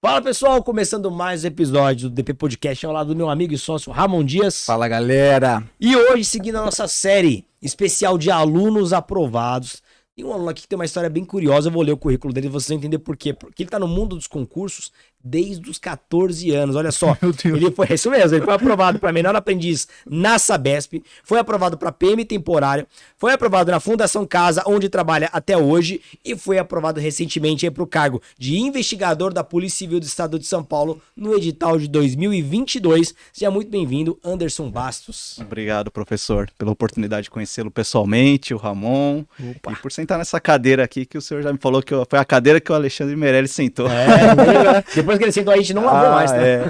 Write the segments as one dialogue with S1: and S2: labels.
S1: Fala pessoal, começando mais um episódio do DP Podcast ao lado do meu amigo e sócio Ramon Dias.
S2: Fala galera!
S1: E hoje, seguindo a nossa série especial de alunos aprovados, tem um aluno aqui que tem uma história bem curiosa, eu vou ler o currículo dele e vocês vão entender por quê. Porque ele tá no mundo dos concursos desde os 14 anos, olha só.
S2: Meu Deus.
S1: Ele foi, isso mesmo, ele foi aprovado para menor aprendiz na Sabesp, foi aprovado para PM temporário, foi aprovado na Fundação Casa, onde trabalha até hoje, e foi aprovado recentemente para o cargo de investigador da Polícia Civil do Estado de São Paulo no edital de 2022. Seja muito bem-vindo, Anderson Bastos.
S2: Obrigado, professor, pela oportunidade de conhecê-lo pessoalmente, o Ramon.
S1: Opa.
S2: E por sentar nessa cadeira aqui, que o senhor já me falou que foi a cadeira que o Alexandre Meirelles sentou.
S1: Depois que ele sentou, a gente não lavou mais, tá?
S2: É.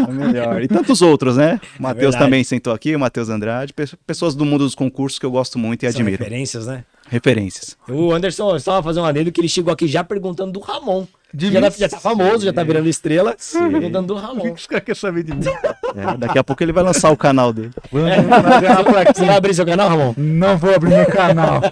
S2: É melhor. E tantos outros, né? O Matheus também sentou aqui, o Matheus Andrade, pessoas do mundo dos concursos que eu gosto muito e
S1: São
S2: admiro.
S1: referências, né?
S2: Referências.
S1: O Anderson, eu estava fazendo um adendo que ele chegou aqui já perguntando do Ramon. Já tá famoso, já tá virando estrela. Perguntando do Ramon.
S3: Os caras querem saber de mim.
S2: Daqui a pouco ele vai lançar o canal dele.
S1: Você vai abrir seu canal, Ramon?
S3: Não vou abrir meu canal.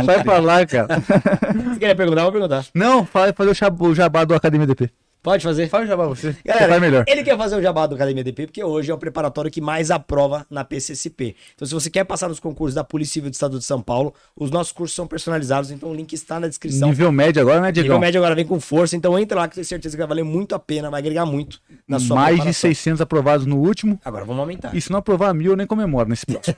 S3: Sai pra lá, cara.
S1: Você queria perguntar? Eu vou perguntar.
S3: Não, fazer o jabá do Academia DP.
S1: Pode fazer?
S3: Faz o jabá você.
S1: Galera,
S3: Vai melhor.
S1: ele quer fazer o jabá do Academia DP porque hoje é o preparatório que mais aprova na PCSP. Então, se você quer passar nos concursos da Polícia Civil do Estado de São Paulo, os nossos cursos são personalizados, então o link está na descrição.
S3: Nível médio agora, né, Diego?
S1: Nível médio agora vem com força, então entra lá que eu tenho certeza que vai valer muito a pena, vai agregar muito na sua
S3: Mais de
S1: preparação.
S3: 600 aprovados no último.
S1: Agora vamos aumentar.
S3: E se não aprovar 1000, eu nem comemoro nesse próximo.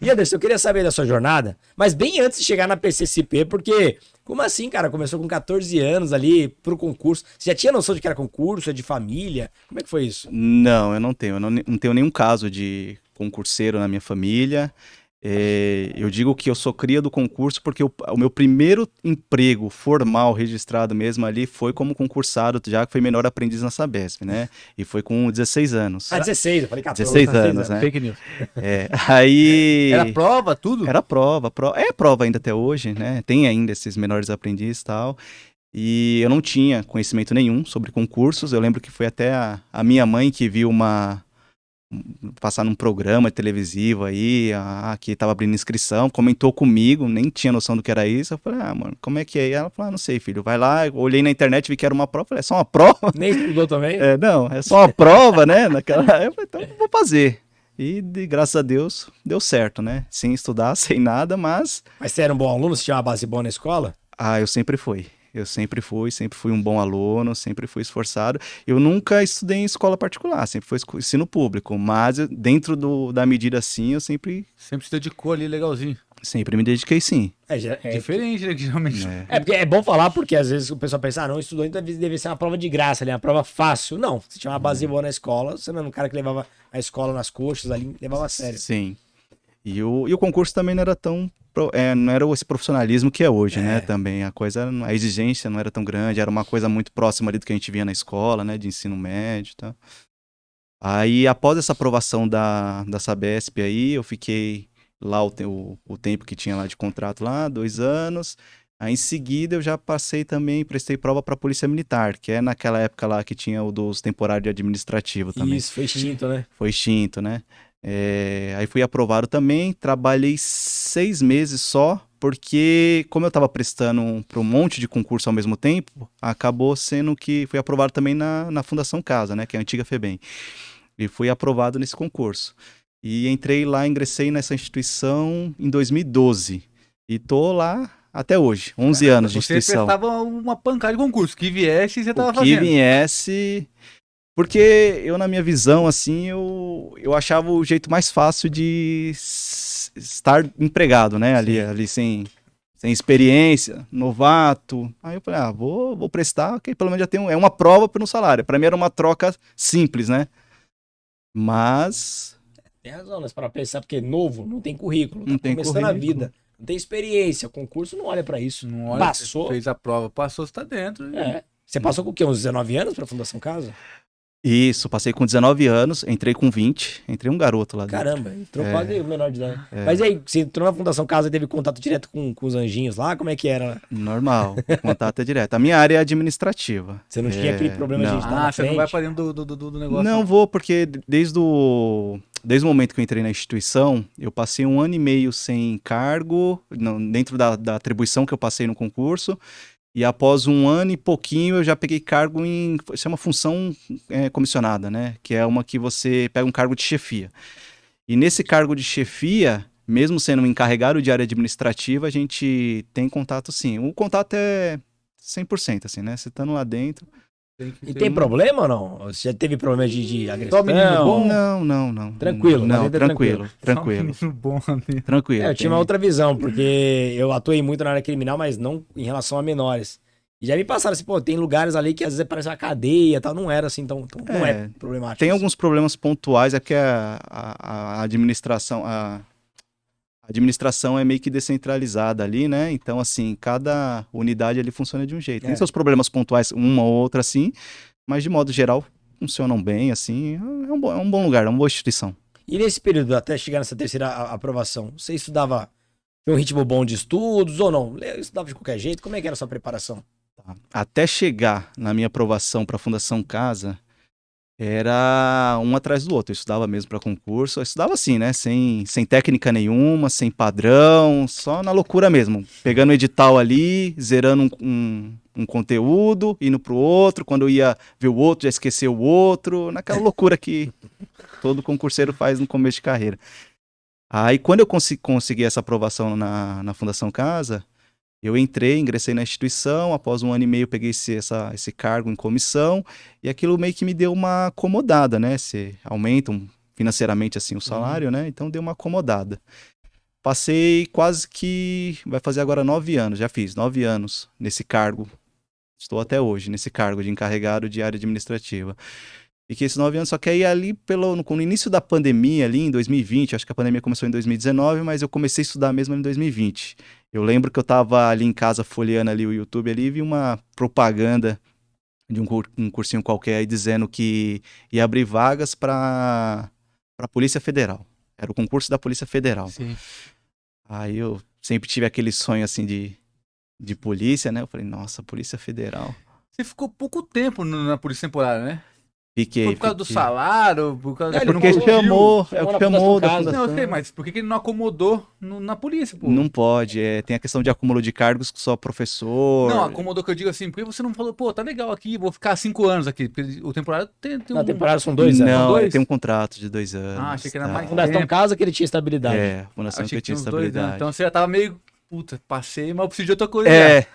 S1: E Anderson, eu queria saber da sua jornada, mas bem antes de chegar na PCSP, porque como assim, cara? Começou com 14 anos ali pro concurso. Você já tinha noção de que era concurso, é de família? Como é que foi isso?
S2: Não, eu não tenho. Eu não tenho nenhum caso de concurseiro na minha família. Eu digo que eu sou cria do concurso porque o meu primeiro emprego formal, registrado mesmo ali, foi como concursado, já que foi menor aprendiz na Sabesp, né? E foi com 16 anos.
S1: Ah, 16, eu falei 14.
S2: 16 anos, né?
S3: Fake news.
S2: Aí...
S3: Era prova, tudo?
S2: Era prova. É prova ainda até hoje, né? Tem ainda esses menores aprendizes e tal. E eu não tinha conhecimento nenhum sobre concursos. Eu lembro que foi até a minha mãe que viu passar num programa televisivo aí, que estava abrindo inscrição, comentou comigo, nem tinha noção do que era isso. Eu falei, mano, como é que é? E ela falou, não sei, filho, vai lá. Eu olhei na internet, vi que era uma prova. Eu falei, é só uma prova?
S1: Nem estudou também?
S2: Não, é só uma prova, né? Eu falei, então eu vou fazer. E graças a Deus deu certo, né? Sem estudar, sem nada, mas...
S1: Mas você era um bom aluno? Você tinha uma base boa na escola?
S2: Eu sempre fui. Eu sempre fui um bom aluno, sempre fui esforçado. Eu nunca estudei em escola particular, sempre foi ensino público, mas dentro da medida assim, eu sempre
S3: Sempre se dedicou ali legalzinho.
S2: me dediquei sim.
S3: Diferente, né? Que geralmente.
S1: Porque é bom falar porque às vezes o pessoal pensa, não, estudou, então deve ser uma prova de graça ali, uma prova fácil. Não, você tinha uma base boa na escola, você não era um cara que levava a escola nas coxas ali, levava a sério.
S2: Sim. E o concurso também não era tão... não era esse profissionalismo que é hoje, né? Também a exigência não era tão grande, era uma coisa muito próxima ali do que a gente via na escola, né? De ensino médio e tal. Aí, após essa aprovação da Sabesp aí, eu fiquei lá o tempo que tinha lá de contrato lá, 2 anos. Aí, em seguida, eu já passei também, prestei prova para a Polícia Militar, que é naquela época lá que tinha o dos temporários de administrativo também.
S1: Isso, foi extinto, né?
S2: Foi extinto, né? Aí fui aprovado também, trabalhei 6 meses só, porque como eu estava prestando para um monte de concurso ao mesmo tempo, acabou sendo que fui aprovado também na Fundação Casa, né, que é a antiga FEBEM, e fui aprovado nesse concurso. E ingressei nessa instituição em 2012, e tô lá até hoje, 11 anos de instituição.
S3: Você prestava uma pancada de concurso, que viesse e você tava
S2: O que
S3: fazendo.
S2: viesse... Porque eu, na minha visão, assim, eu achava o jeito mais fácil de estar empregado, né? Ali sem experiência, novato. Aí eu falei, vou prestar, que pelo menos já tenho... É uma prova pelo salário. Para mim era uma troca simples, né? Mas...
S1: Tem razão, mas para pensar, porque novo, não tem currículo,
S2: Não
S1: tá
S2: tem
S1: começando a
S2: currículo.
S1: vida. Não tem experiência, concurso não olha para isso.
S3: Não olha,
S1: Passou.
S3: fez a prova, passou, você tá dentro.
S1: Você passou com o quê? Uns 19 anos pra Fundação Casa?
S2: Isso, passei com 19 anos, entrei com 20, entrei um garoto lá dentro.
S1: Caramba, entrou quase o menor de idade. Mas aí, você entrou na Fundação Casa e teve contato direto com os anjinhos lá? Como é que era?
S2: Normal, o contato é direto. A minha área é administrativa.
S1: Você não tinha aquele problema
S2: não.
S1: de estar na
S3: Você não
S1: frente?
S3: vai pra dentro do negócio.
S2: Não vou, porque desde o momento que eu entrei na instituição, eu passei 1 ano e meio sem cargo, dentro da atribuição que eu passei no concurso, E após 1 ano e pouquinho eu já peguei cargo em, chama função comissionada, né? Que é uma que você pega um cargo de chefia. E nesse cargo de chefia, mesmo sendo um encarregado de área administrativa, a gente tem contato sim. O contato é 100%, assim, né? Você estando lá dentro...
S1: E tem problema ou não? Você já teve problema de agressão?
S3: Só menino bom?
S2: Não.
S1: Tranquilo,
S2: Não,
S1: mas ainda
S2: tranquilo.
S3: Só um bom ali.
S2: Tranquilo.
S1: Eu tinha uma outra visão, porque eu atuei muito na área criminal, mas não em relação a menores. E já me passaram assim, pô, tem lugares ali que às vezes parece uma cadeia e tal, não era assim, então não é problemático.
S2: Tem alguns problemas pontuais, é que a administração... A administração é meio que descentralizada ali, né? Então, assim, cada unidade ali funciona de um jeito. Tem seus problemas pontuais, uma ou outra, assim, mas de modo geral funcionam bem, assim. É um bom lugar, é uma boa instituição.
S1: E nesse período, até chegar nessa terceira aprovação, você estudava, tinha um ritmo bom de estudos ou não? Eu estudava de qualquer jeito? Como é que era a sua preparação?
S2: Até chegar na minha aprovação para a Fundação Casa, era um atrás do outro. Eu estudava mesmo para concurso. Eu estudava assim, né? Sem técnica nenhuma, sem padrão, só na loucura mesmo. Pegando o edital ali, zerando um conteúdo, indo pro outro. Quando eu ia ver o outro, já esquecia o outro. Naquela loucura que todo concurseiro faz no começo de carreira. Aí, quando eu consegui essa aprovação na Fundação Casa, eu ingressei na instituição, após 1 ano e meio peguei esse cargo em comissão, e aquilo meio que me deu uma acomodada, né? Se aumentam financeiramente assim o salário, né? Então deu uma acomodada. Passei quase que, vai fazer agora 9 anos, já fiz 9 anos nesse cargo. Estou até hoje nesse cargo de encarregado de área administrativa. Fiquei esses 9 anos, só que aí ali no início da pandemia, ali em 2020, acho que a pandemia começou em 2019, mas eu comecei a estudar mesmo em 2020. Eu lembro que eu estava ali em casa folheando ali o YouTube ali, e vi uma propaganda de um cursinho qualquer aí dizendo que ia abrir vagas para a Polícia Federal. Era o concurso da Polícia Federal.
S3: Sim.
S2: Aí eu sempre tive aquele sonho assim de polícia, né? Eu falei, nossa, Polícia Federal.
S3: Você ficou pouco tempo na polícia temporária, né?
S2: Fiquei.
S3: Foi por causa do salário? Por causa
S1: É,
S3: que
S2: Porque
S3: não
S2: chamou
S1: Chamou na
S2: da
S1: Fundação Casa.
S2: fundação.
S3: Não, eu sei, mas por que ele não acomodou na polícia, pô?
S2: Não pode, tem a questão de acúmulo de cargos que só professor.
S3: Não, acomodou que eu digo assim, por que você não falou, pô, tá legal aqui, vou ficar 5 anos aqui? Porque o temporário tem
S1: Na
S3: um...
S1: temporada são 2 anos.
S2: Não,
S3: dois?
S2: ele tem um contrato de 2 anos.
S3: Ah, achei que era
S2: tá?
S3: mais.
S1: Fundação Casa que ele tinha estabilidade.
S2: É, fundação
S3: Achei
S2: que tinha
S3: tinha uns 2 anos.
S2: estabilidade.
S3: Então você já tava meio, puta, passei, mas eu preciso de outra coisa.
S2: É.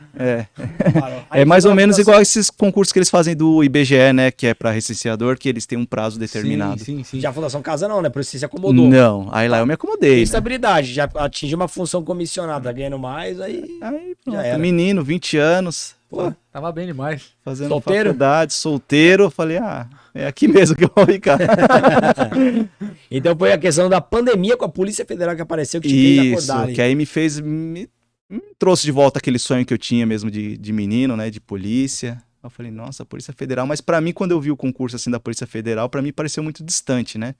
S1: Aí
S2: É mais
S1: foi
S2: ou
S1: na
S2: menos
S1: fundação-
S2: igual esses concursos que eles fazem do IBGE, né? Que é para recenseador, que eles têm um prazo
S3: já.
S2: determinado.
S3: Sim.
S1: Já a Fundação Casa não, né? Por isso você se acomodou.
S2: Não, aí lá eu me acomodei.
S1: Tem
S2: Né?
S1: estabilidade, já atingiu uma função comissionada, ganhando mais, aí...
S2: Aí, pronto,
S1: Já era.
S2: menino, 20 anos,
S3: Pô, tava bem demais.
S2: fazendo
S1: Solteiro?
S2: faculdade, solteiro. Eu falei, é aqui mesmo que eu vou ficar.
S1: Então foi a questão da pandemia com a Polícia Federal que apareceu, que te fez
S2: Isso,
S1: acordar ali.
S2: que aí me trouxe de volta aquele sonho que eu tinha mesmo de menino, né, de polícia. Eu falei, nossa, Polícia Federal. Mas pra mim, quando eu vi o concurso assim da Polícia Federal, pra mim pareceu muito distante, né?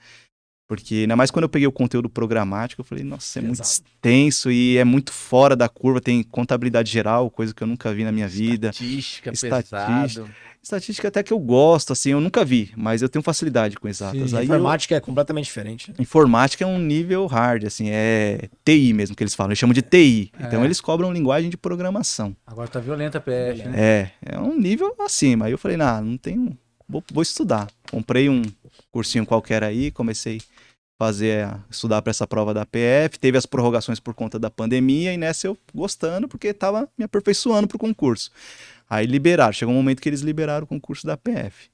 S2: Porque, ainda mais quando eu peguei o conteúdo programático, eu falei, nossa, é muito
S1: Exato.
S2: extenso e é muito fora da curva. Tem contabilidade geral, coisa que eu nunca vi na minha vida.
S3: Estatística,
S2: Estatística.
S3: pesado.
S2: Estatística até que eu gosto, assim, eu nunca vi, mas eu tenho facilidade com exatas.
S3: Sim,
S2: Aí
S1: Informática é completamente diferente.
S2: informática é um nível hard, assim, é TI mesmo que eles falam, eles chamam de TI. Então
S3: É.
S2: eles cobram linguagem de programação.
S3: Agora tá violenta a PF, né?
S2: É um nível acima. Aí eu falei, não tenho, vou estudar. Comprei um cursinho qualquer aí, comecei estudar para essa prova da PF, teve as prorrogações por conta da pandemia e nessa eu gostando porque tava me aperfeiçoando pro concurso. Aí liberaram, chegou um momento que eles liberaram o concurso da PF.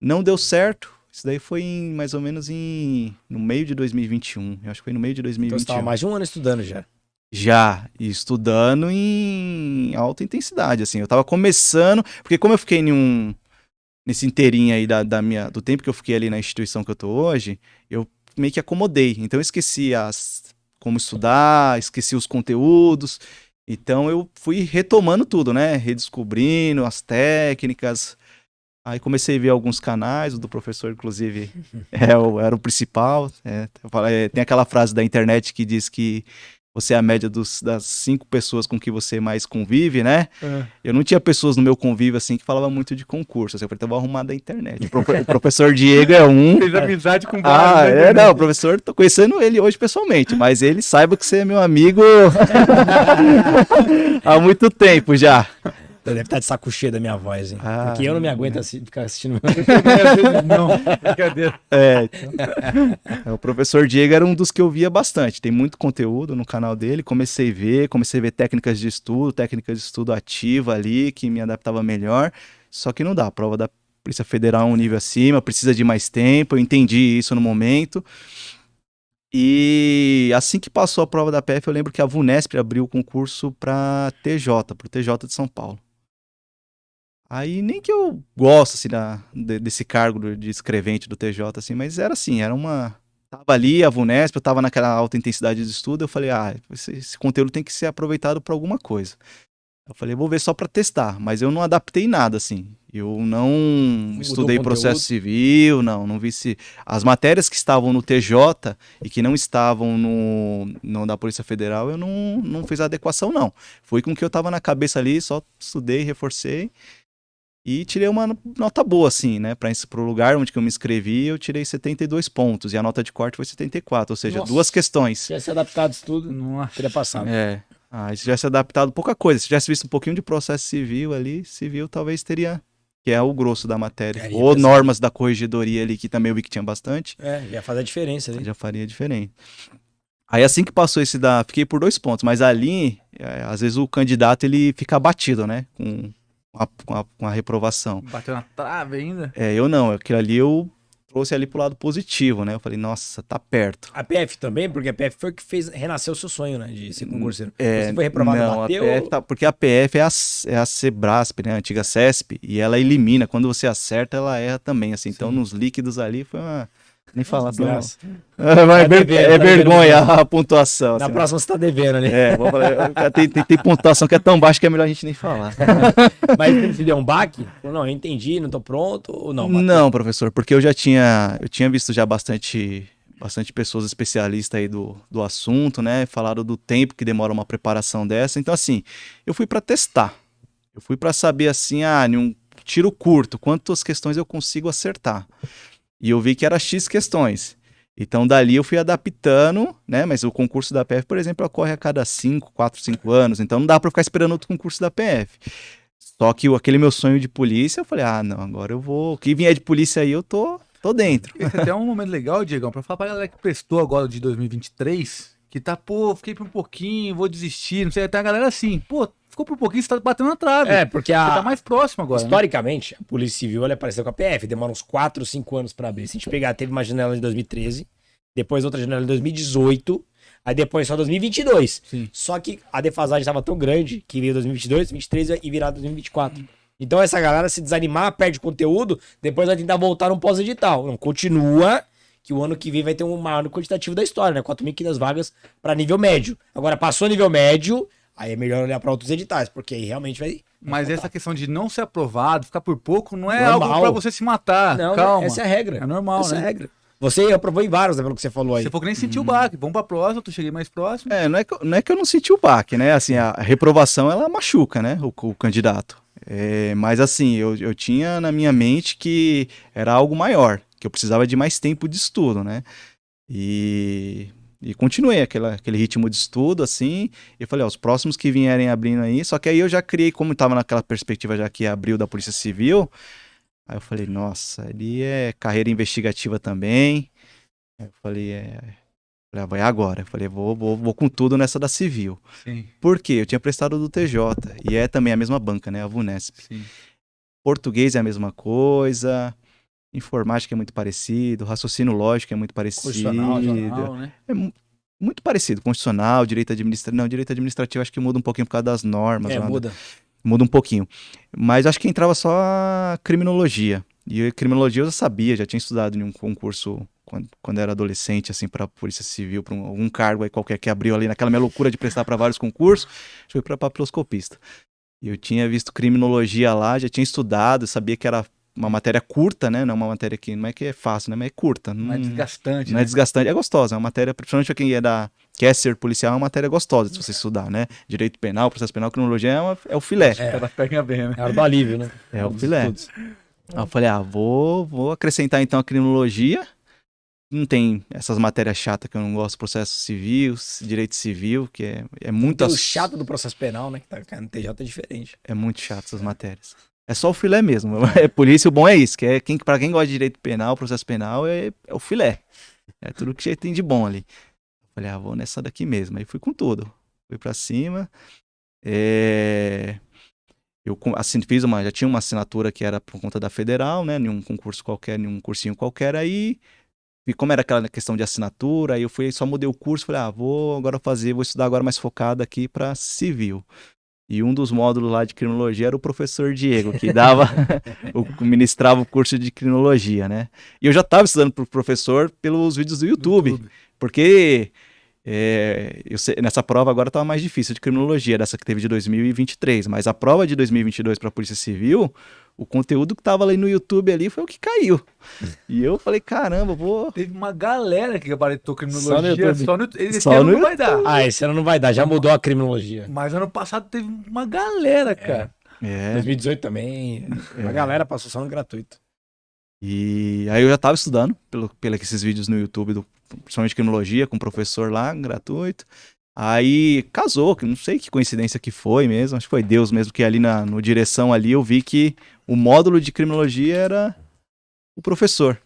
S2: Não deu certo, isso daí foi mais ou menos no meio de 2021, eu acho que foi no meio de
S1: Então você
S2: 2021.
S1: estava mais de 1 ano estudando já.
S2: Já, e estudando em alta intensidade, assim, eu tava começando, porque como eu fiquei nesse inteirinho aí do tempo que eu fiquei ali na instituição que eu tô hoje, eu meio que acomodei, então eu esqueci como estudar, esqueci os conteúdos, então eu fui retomando tudo, né, redescobrindo as técnicas, aí comecei a ver alguns canais, o do professor inclusive era o principal, tem aquela frase da internet que diz que você é a média das 5 pessoas com que você mais convive, né?
S3: É.
S2: Eu não tinha pessoas no meu convívio, assim, que falavam muito de concurso. Assim, eu falei, então eu vou arrumar da internet. O professor Diego é um.
S3: Fez amizade com vários. né?
S2: Não, o professor, tô conhecendo ele hoje pessoalmente, mas ele saiba que você é meu amigo há muito tempo já.
S1: Deve estar de saco cheio da minha voz, hein?
S2: Ah,
S1: Porque eu não me aguento ficar assistindo.
S3: Não, brincadeira.
S2: O professor Diego era um dos que eu via bastante. Tem muito conteúdo no canal dele. Comecei a ver técnicas de estudo ativa ali, que me adaptava melhor. Só que não dá. A prova da Polícia Federal é um nível acima, precisa de mais tempo. Eu entendi isso no momento. E assim que passou a prova da PF, eu lembro que a VUNESP abriu o concurso para TJ, pro TJ de São Paulo. Aí nem que eu gosto assim, desse cargo de escrevente do TJ, assim, mas era assim, tava ali a VUNESP, eu tava naquela alta intensidade de estudo, eu falei, esse conteúdo tem que ser aproveitado para alguma coisa. Eu falei, vou ver só para testar, mas eu não adaptei nada, assim. Eu não estudei processo civil, não vi se... As matérias que estavam no TJ e que não estavam no da Polícia Federal, eu não fiz a adequação, não. Foi com o que eu tava na cabeça ali, só estudei, reforcei e tirei uma nota boa, assim, né? Pro lugar onde que eu me inscrevi, eu tirei 72 pontos e a nota de corte foi 74, ou seja,
S1: Nossa,
S2: duas questões.
S1: Se tivesse adaptado isso tudo, não teria passado.
S2: Se tivesse adaptado pouca coisa, se tivesse visto um pouquinho de processo civil ali, talvez teria, que é o grosso da matéria. Ou normas da corregedoria ali, que também eu vi que tinha bastante.
S1: Ia fazer a diferença ali.
S2: Já faria diferente. Aí assim que passou fiquei por 2 pontos, mas ali, às vezes o candidato ele fica abatido, né, com a reprovação.
S3: Bateu na trave ainda?
S2: Eu não, aquilo ali eu trouxe ali pro lado positivo, né? Eu falei, nossa, tá perto.
S1: A PF também, porque a PF foi o que fez renascer o seu sonho, né? De ser concurseiro. Você foi reprovado,
S2: não,
S1: bateu...
S2: a PF porque a PF é a Sebrasp, né? A antiga CESP, e ela elimina. Quando você acerta, ela erra também, assim. Sim. Então, nos líquidos ali, foi uma... Nem falar pra
S1: graça.
S2: É vergonha a pontuação.
S1: Na
S2: assim,
S1: próxima você tá devendo ali.
S2: Vou falar, tem pontuação que é tão baixa que é melhor a gente nem falar.
S1: Mas se deu um baque? Não, eu entendi, não tô pronto ou não? Bateu?
S2: Não, professor, porque eu tinha visto já bastante pessoas especialistas aí do assunto, né? Falaram do tempo que demora uma preparação dessa. Então, assim, eu fui para testar. Eu fui para saber, assim, em um tiro curto, quantas questões eu consigo acertar. E eu vi que era X questões. Então, dali eu fui adaptando, né? Mas o concurso da PF, por exemplo, ocorre a cada 4, 5 anos. Então, não dá para ficar esperando outro concurso da PF. Só que aquele meu sonho de polícia, eu falei, não, agora eu vou... O que vier de polícia aí, eu tô dentro.
S3: Esse até é um momento legal, Diegão, pra falar pra galera que prestou agora de 2023, que tá, fiquei por um pouquinho, vou desistir, não sei, tem a galera assim, ficou por um pouquinho, você tá batendo na trave.
S1: Porque
S3: você tá mais próximo agora.
S1: Historicamente, a Polícia Civil, ela apareceu com a PF, demora uns 4, 5 anos pra abrir. Se a gente pegar, teve uma janela em 2013, depois outra janela em 2018, aí depois só 2022.
S3: Sim.
S1: Só que a defasagem estava tão grande que veio 2022, 2023 e virar 2024. Então essa galera se desanimar, perde conteúdo, depois vai tentar voltar no pós-edital. Não, continua que o ano que vem vai ter um maior quantitativo da história, né? 4.500 vagas para nível médio. Agora, passou nível médio, aí é melhor olhar para outros editais, porque aí realmente vai...
S3: Mas essa questão de não ser aprovado, ficar por pouco, não é normal. Algo para você se matar.
S1: Não,
S3: calma.
S1: Essa é a regra.
S3: É normal,
S1: essa
S3: né?
S1: É a regra. Você aprovou em vários, né, pelo que você falou aí.
S3: Você falou que nem sentiu o baque. Vamos pra próxima, tu cheguei mais próximo.
S2: Não é que eu não senti o baque, né? Assim, a reprovação, ela machuca, né? O candidato. Mas assim, eu tinha na minha mente que era algo maior, que eu precisava de mais tempo de estudo, né? E continuei aquele ritmo de estudo, assim, e falei, os próximos que vierem abrindo aí, só que aí eu já criei, como estava naquela perspectiva já que abriu da Polícia Civil, aí eu falei, nossa, ali é carreira investigativa também, aí eu falei, vai agora, eu falei, vou com tudo nessa da Civil.
S3: Sim.
S2: Por quê? Eu tinha prestado do TJ, e é também a mesma banca, né, a VUNESP.
S3: Sim.
S2: Português é a mesma coisa, informática é muito parecido, raciocínio lógico é muito parecido.
S3: Constitucional, jornal, né?
S2: É muito parecido, constitucional, direito administrativo. Não, direito administrativo acho que muda um pouquinho por causa das normas. Muda um pouquinho. Mas acho que entrava só a criminologia. E a criminologia eu já sabia, já tinha estudado em um concurso quando era adolescente, assim, para a Polícia Civil, para algum cargo aí qualquer que abriu ali, naquela minha loucura de prestar para vários concursos, fui para papiloscopista. E eu tinha visto criminologia lá, já tinha estudado, sabia que era uma matéria curta, né? Não é uma matéria que não é que é fácil, né? Mas é curta.
S3: Não é desgastante.
S2: Não é desgastante, é gostosa. É uma matéria, principalmente quem quer ser policial, é uma matéria gostosa de você estudar, né? Direito penal, processo penal, criminologia é o filé.
S3: Ela pega bem, né?
S1: É a hora do alívio, né?
S2: É o filé. Aí eu falei, vou acrescentar então a criminologia não tem essas matérias chatas que eu não gosto, processo civil, direito civil, que é muito...
S1: Tem o chato do processo penal, né? Que tá caindo no TJ é diferente.
S2: É muito chato essas matérias. É só o filé mesmo. É, por isso o bom é isso, que é pra quem gosta de direito penal, processo penal, é o filé. É tudo que tem de bom ali. Falei, vou nessa daqui mesmo. Aí fui com tudo. Fui pra cima. Eu já tinha uma assinatura que era por conta da federal, né? Nenhum concurso qualquer, nenhum cursinho qualquer. Aí, e como era aquela questão de assinatura, aí só mudei o curso. Falei, vou estudar agora mais focado aqui pra civil. E um dos módulos lá de criminologia era o professor Diego, que ministrava o curso de criminologia, né? E eu já estava estudando pro professor pelos vídeos do YouTube. Porque nessa prova agora estava mais difícil de criminologia, dessa que teve de 2023. Mas a prova de 2022 para a Polícia Civil, o conteúdo que estava ali no YouTube ali foi o que caiu. E eu falei, caramba,
S3: Teve uma galera que gabaritou criminologia. Esse
S2: Só
S3: ano
S2: no
S3: não vai dar.
S1: Esse ano não vai dar, já mudou a criminologia.
S3: Mas ano passado teve uma galera, cara.
S1: 2018 também. A galera passou só no gratuito.
S2: E aí eu já estava estudando pelos esses vídeos no YouTube, principalmente criminologia, com o professor lá, gratuito. Aí casou, que não sei que coincidência que foi mesmo, acho que foi Deus mesmo, que ali no direção ali eu vi que o módulo de criminologia era o professor.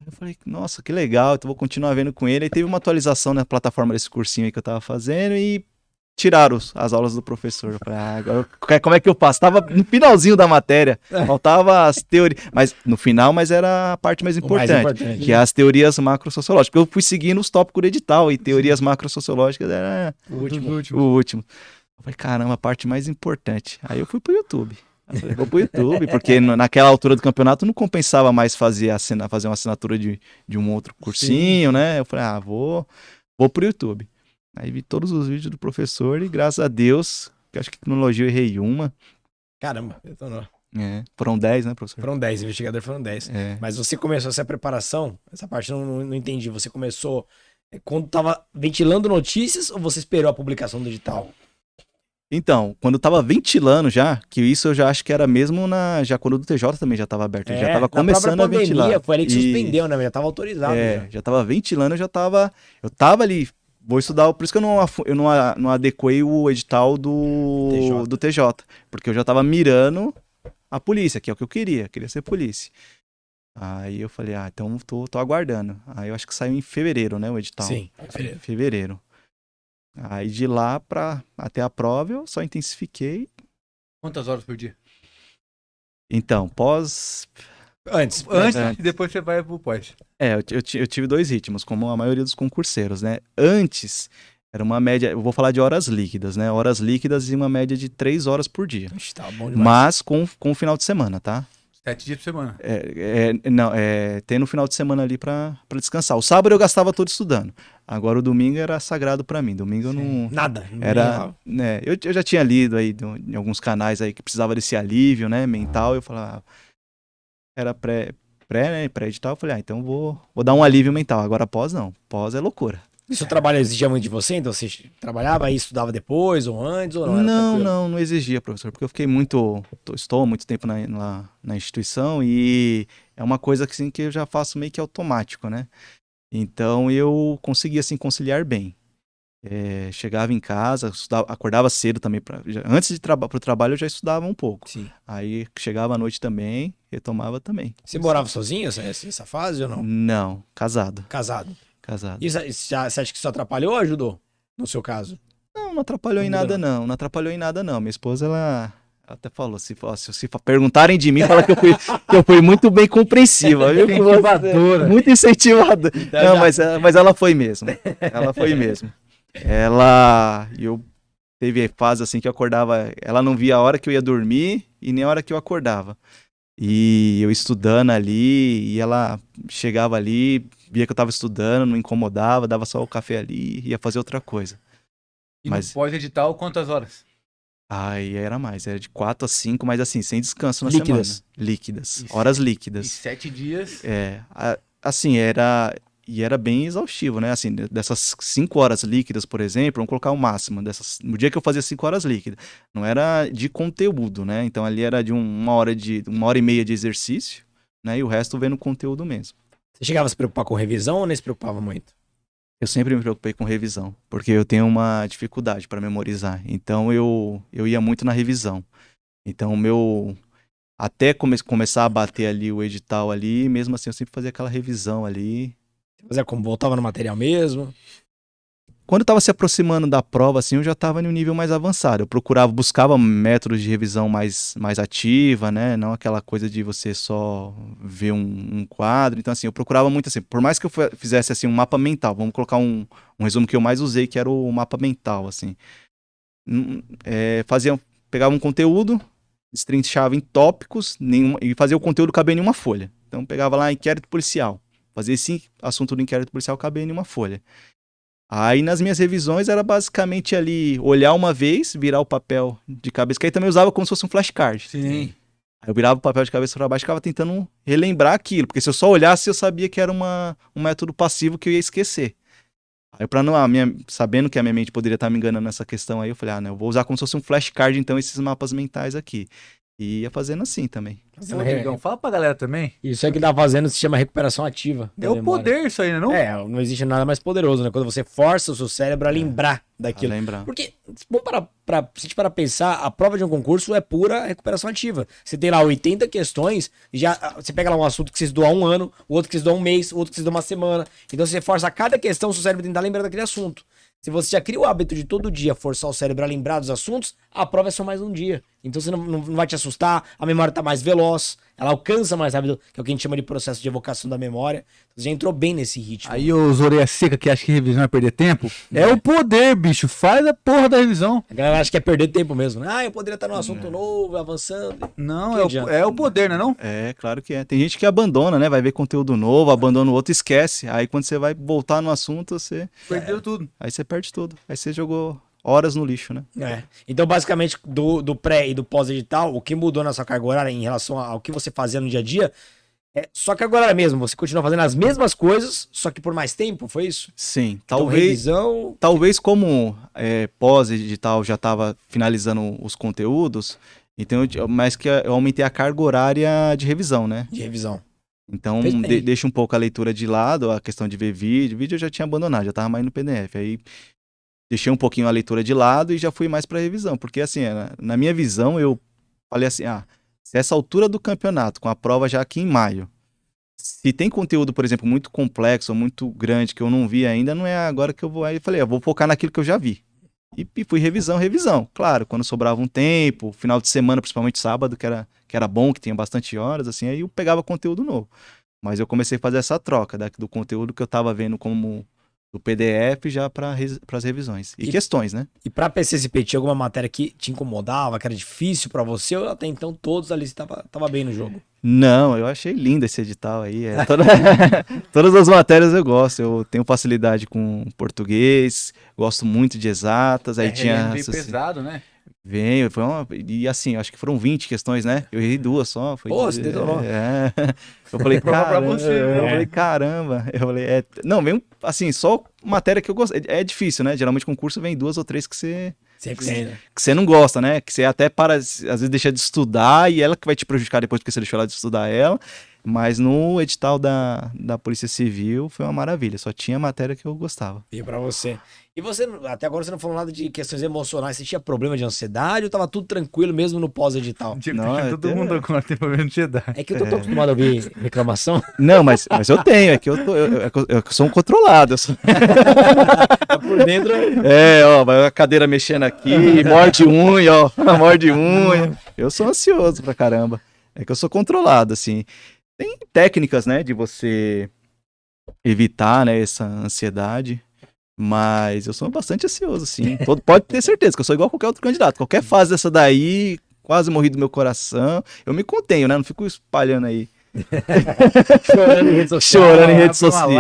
S2: Eu falei, nossa, que legal, então vou continuar vendo com ele. Aí teve uma atualização na plataforma desse cursinho aí que eu tava fazendo e tiraram as aulas do professor. Eu falei, agora como é que eu faço? Tava no finalzinho da matéria, faltava as teorias, mas era a parte mais importante, que é as teorias macrosociológicas. Eu fui seguindo os tópicos do edital e teorias macrosociológicas era o último. Eu falei, caramba, a parte mais importante. Aí eu fui pro YouTube. Vou pro YouTube, porque naquela altura do campeonato não compensava mais fazer uma assinatura de um outro cursinho, né? Eu falei, vou pro YouTube. Aí vi todos os vídeos do professor e graças a Deus, que acho que tecnologia eu errei uma.
S1: Caramba, detonou.
S2: Foram 10, né, professor?
S1: Foram 10, investigadores foram 10. Mas você começou essa preparação, essa parte eu não entendi. Você começou quando tava ventilando notícias ou você esperou a publicação do edital?
S2: Então, quando eu tava ventilando já, que isso eu já acho que era mesmo já quando o do TJ também já tava aberto, já tava começando a ventilar.
S1: Foi ali que suspendeu, né? Já tava autorizado.
S2: Já tava ventilando, eu tava ali, vou estudar, por isso que eu não adequei o edital do TJ, porque eu já tava mirando a polícia, que é o que eu queria ser polícia. Aí eu falei, então tô aguardando. Aí eu acho que saiu em fevereiro, né, o edital.
S1: Sim,
S2: fevereiro. Aí de lá até a prova eu só intensifiquei.
S3: Quantas horas por dia?
S2: Então,
S3: Antes e depois você vai pro pós.
S2: Eu tive 2 ritmos, como a maioria dos concurseiros, né? Antes, era uma média, eu vou falar de horas líquidas, né? Horas líquidas e uma média de 3 horas por dia.
S1: Tá bom demais.
S2: Mas com o final de semana, tá?
S3: 7 dias por semana.
S2: Tem no final de semana ali pra descansar. O sábado eu gastava todo estudando. Agora o domingo era sagrado pra mim. Domingo eu não...
S1: Nada.
S2: Eu já tinha lido aí em alguns canais aí que precisava desse alívio, né, mental. Eu falava, era pré-edital. Eu falei, então vou dar um alívio mental. Agora pós não. Pós é loucura.
S1: E seu trabalho exigia muito de você? Então você trabalhava e estudava depois ou antes? Ou
S2: não exigia, professor, porque eu estou há muito tempo na instituição e é uma coisa assim, que eu já faço meio que automático, né? Então eu conseguia assim conciliar bem. Chegava em casa, acordava cedo também. Antes de ir para o trabalho eu já estudava um pouco.
S1: Sim.
S2: Aí chegava à noite também, retomava também.
S1: Você morava sozinho essa fase ou não?
S2: Não, casado.
S1: Casado.
S2: E
S1: você acha que isso atrapalhou ou ajudou, no seu caso?
S2: Não atrapalhou em nada, não. Não atrapalhou em nada, não. Minha esposa, ela até falou, se perguntarem de mim, fala que eu fui muito bem compreensiva.
S3: Incentivadora.
S2: Muito incentivadora. Não, mas ela foi mesmo. Ela foi mesmo. Eu teve fase assim que eu acordava, ela não via a hora que eu ia dormir e nem a hora que eu acordava. E eu estudando ali, e ela chegava ali, via que eu tava estudando, não incomodava, dava só o café ali, ia fazer outra coisa.
S3: E no pós-edital, quantas horas?
S2: Aí era mais, era de 4 a 5, mas assim, sem descanso na
S1: Líquidas.
S2: semana. Líquidas, horas líquidas.
S3: E 7 dias?
S2: Assim, era bem exaustivo, né? Assim, dessas 5 horas líquidas, por exemplo, vamos colocar o máximo. No dia que eu fazia 5 horas líquidas, não era de conteúdo, né? Então ali era de uma hora e meia de exercício, né? E o resto vendo conteúdo mesmo.
S1: Você chegava a se preocupar com revisão ou nem se preocupava muito?
S2: Eu sempre me preocupei com revisão, porque eu tenho uma dificuldade para memorizar. Então eu ia muito na revisão. Então até começar a bater ali o edital ali, mesmo assim eu sempre fazia aquela revisão ali.
S1: Você fazia como voltava no material mesmo?
S2: Quando eu estava se aproximando da prova, assim, eu já estava em um nível mais avançado. Eu buscava métodos de revisão mais ativa, né? Não aquela coisa de você só ver um quadro. Então, assim, eu procurava muito, assim, por mais que eu fizesse, assim, um mapa mental, vamos colocar um resumo que eu mais usei, que era o mapa mental, assim. Pegava um conteúdo, destrinchava em tópicos e fazia o conteúdo caber em uma folha. Então, pegava lá inquérito policial. Fazia esse assunto do inquérito policial caber em uma folha. Aí nas minhas revisões era basicamente ali olhar uma vez, virar o papel de cabeça, que aí também usava como se fosse um flashcard.
S3: Sim.
S2: Aí eu virava o papel de cabeça para baixo e ficava tentando relembrar aquilo, porque se eu só olhasse eu sabia que era um método passivo que eu ia esquecer. Aí sabendo que a minha mente poderia estar me enganando nessa questão aí, eu falei, eu vou usar como se fosse um flashcard então esses mapas mentais aqui. E ia fazendo assim também.
S3: Ô, Diegão, fala pra galera também.
S1: Isso é que tá fazendo se chama recuperação ativa.
S3: É o poder isso aí, né? Não?
S1: Não existe nada mais poderoso, né? Quando você força o seu cérebro a lembrar daquilo.
S2: Lembrar.
S1: Porque, se a gente para pensar, a prova de um concurso é pura recuperação ativa. Você tem lá 80 questões, você pega lá um assunto que você estudou há um ano, o outro que você estudou há um mês, o outro que você estudou uma semana. Então você força a cada questão, o seu cérebro tentar lembrar daquele assunto. Se você já cria o hábito de todo dia forçar o cérebro a lembrar dos assuntos, a prova é só mais um dia. Então você não vai te assustar, a memória tá mais veloz, ela alcança mais rápido, que é o que a gente chama de processo de evocação da memória. Você já entrou bem nesse ritmo.
S3: Aí os orelha seca que acha que revisão é perder tempo, é o poder, bicho. Faz a porra da revisão.
S1: A galera acha que é perder tempo mesmo, né? Eu poderia estar num assunto novo, avançando.
S3: Não, é o poder, não é não?
S2: É, claro que é. Tem gente que abandona, né? Vai ver conteúdo novo, abandona o outro e esquece. Aí quando você vai voltar no assunto, você...
S3: Perdeu tudo.
S2: Aí você perde tudo. Aí você jogou horas no lixo, né?
S1: Então, basicamente, do pré e do pós-edital, o que mudou na sua carga horária em relação ao que você fazia no dia a dia é só carga horária mesmo. Você continua fazendo as mesmas coisas, só que por mais tempo, foi isso?
S2: Sim.
S1: Então, revisão...
S2: Talvez como pós-edital já estava finalizando os conteúdos, então mas que eu aumentei a carga horária de revisão, né?
S1: De revisão.
S2: Então, deixa um pouco a leitura de lado, a questão de ver vídeo. Vídeo eu já tinha abandonado, já estava mais no PDF. Aí deixei um pouquinho a leitura de lado e já fui mais para revisão. Porque, assim, na minha visão, eu falei assim, se essa altura do campeonato, com a prova já aqui em maio, se tem conteúdo, por exemplo, muito complexo ou muito grande que eu não vi ainda, não é agora que eu vou... Aí eu falei, eu vou focar naquilo que eu já vi. E fui revisão. Claro, quando sobrava um tempo, final de semana, principalmente sábado, que era bom, que tinha bastante horas, assim, aí eu pegava conteúdo novo. Mas eu comecei a fazer essa troca do conteúdo que eu tava vendo como do PDF já para as revisões. E questões, né?
S1: E pra PCSP, tinha alguma matéria que te incomodava, que era difícil pra você, ou até então todos ali você tava bem no jogo?
S2: Não, eu achei lindo esse edital aí. Todas as matérias eu gosto. Eu tenho facilidade com português, gosto muito de exatas. Aí tinha
S3: meio pesado, né?
S2: E assim, acho que foram 20 questões, né? Eu errei 2 só.
S1: Você detonou.
S2: Eu falei,
S3: pra você,
S2: eu falei, caramba. Eu falei, não, vem assim, só matéria que eu gosto. É difícil, né? Geralmente concurso vem 2 ou 3 que você...
S1: Sempre.
S2: Que você não gosta, né? Que você até às vezes deixa de estudar e ela que vai te prejudicar depois porque você deixou ela de estudar ela. Mas no edital da Polícia Civil foi uma maravilha. Só tinha matéria que eu gostava.
S1: E pra você. E você, até agora você não falou nada de questões emocionais. Você tinha problema de ansiedade ou tava tudo tranquilo mesmo no pós-edital?
S3: Todo mundo agora tem problema de ansiedade.
S1: É que eu tô acostumado a ouvir reclamação.
S2: Não, mas eu tenho. É que eu sou um controlado.
S1: Tá por dentro.
S2: Vai a cadeira mexendo aqui, morde unha, morde unha. Eu sou ansioso pra caramba. É que eu sou controlado, assim. Tem técnicas, né, de você evitar, né, essa ansiedade, mas eu sou bastante ansioso, assim. Pode ter certeza que eu sou igual a qualquer outro candidato. Qualquer fase dessa daí, quase morri do meu coração. Eu me contenho, né, não fico espalhando aí.
S1: Chorando em rede social.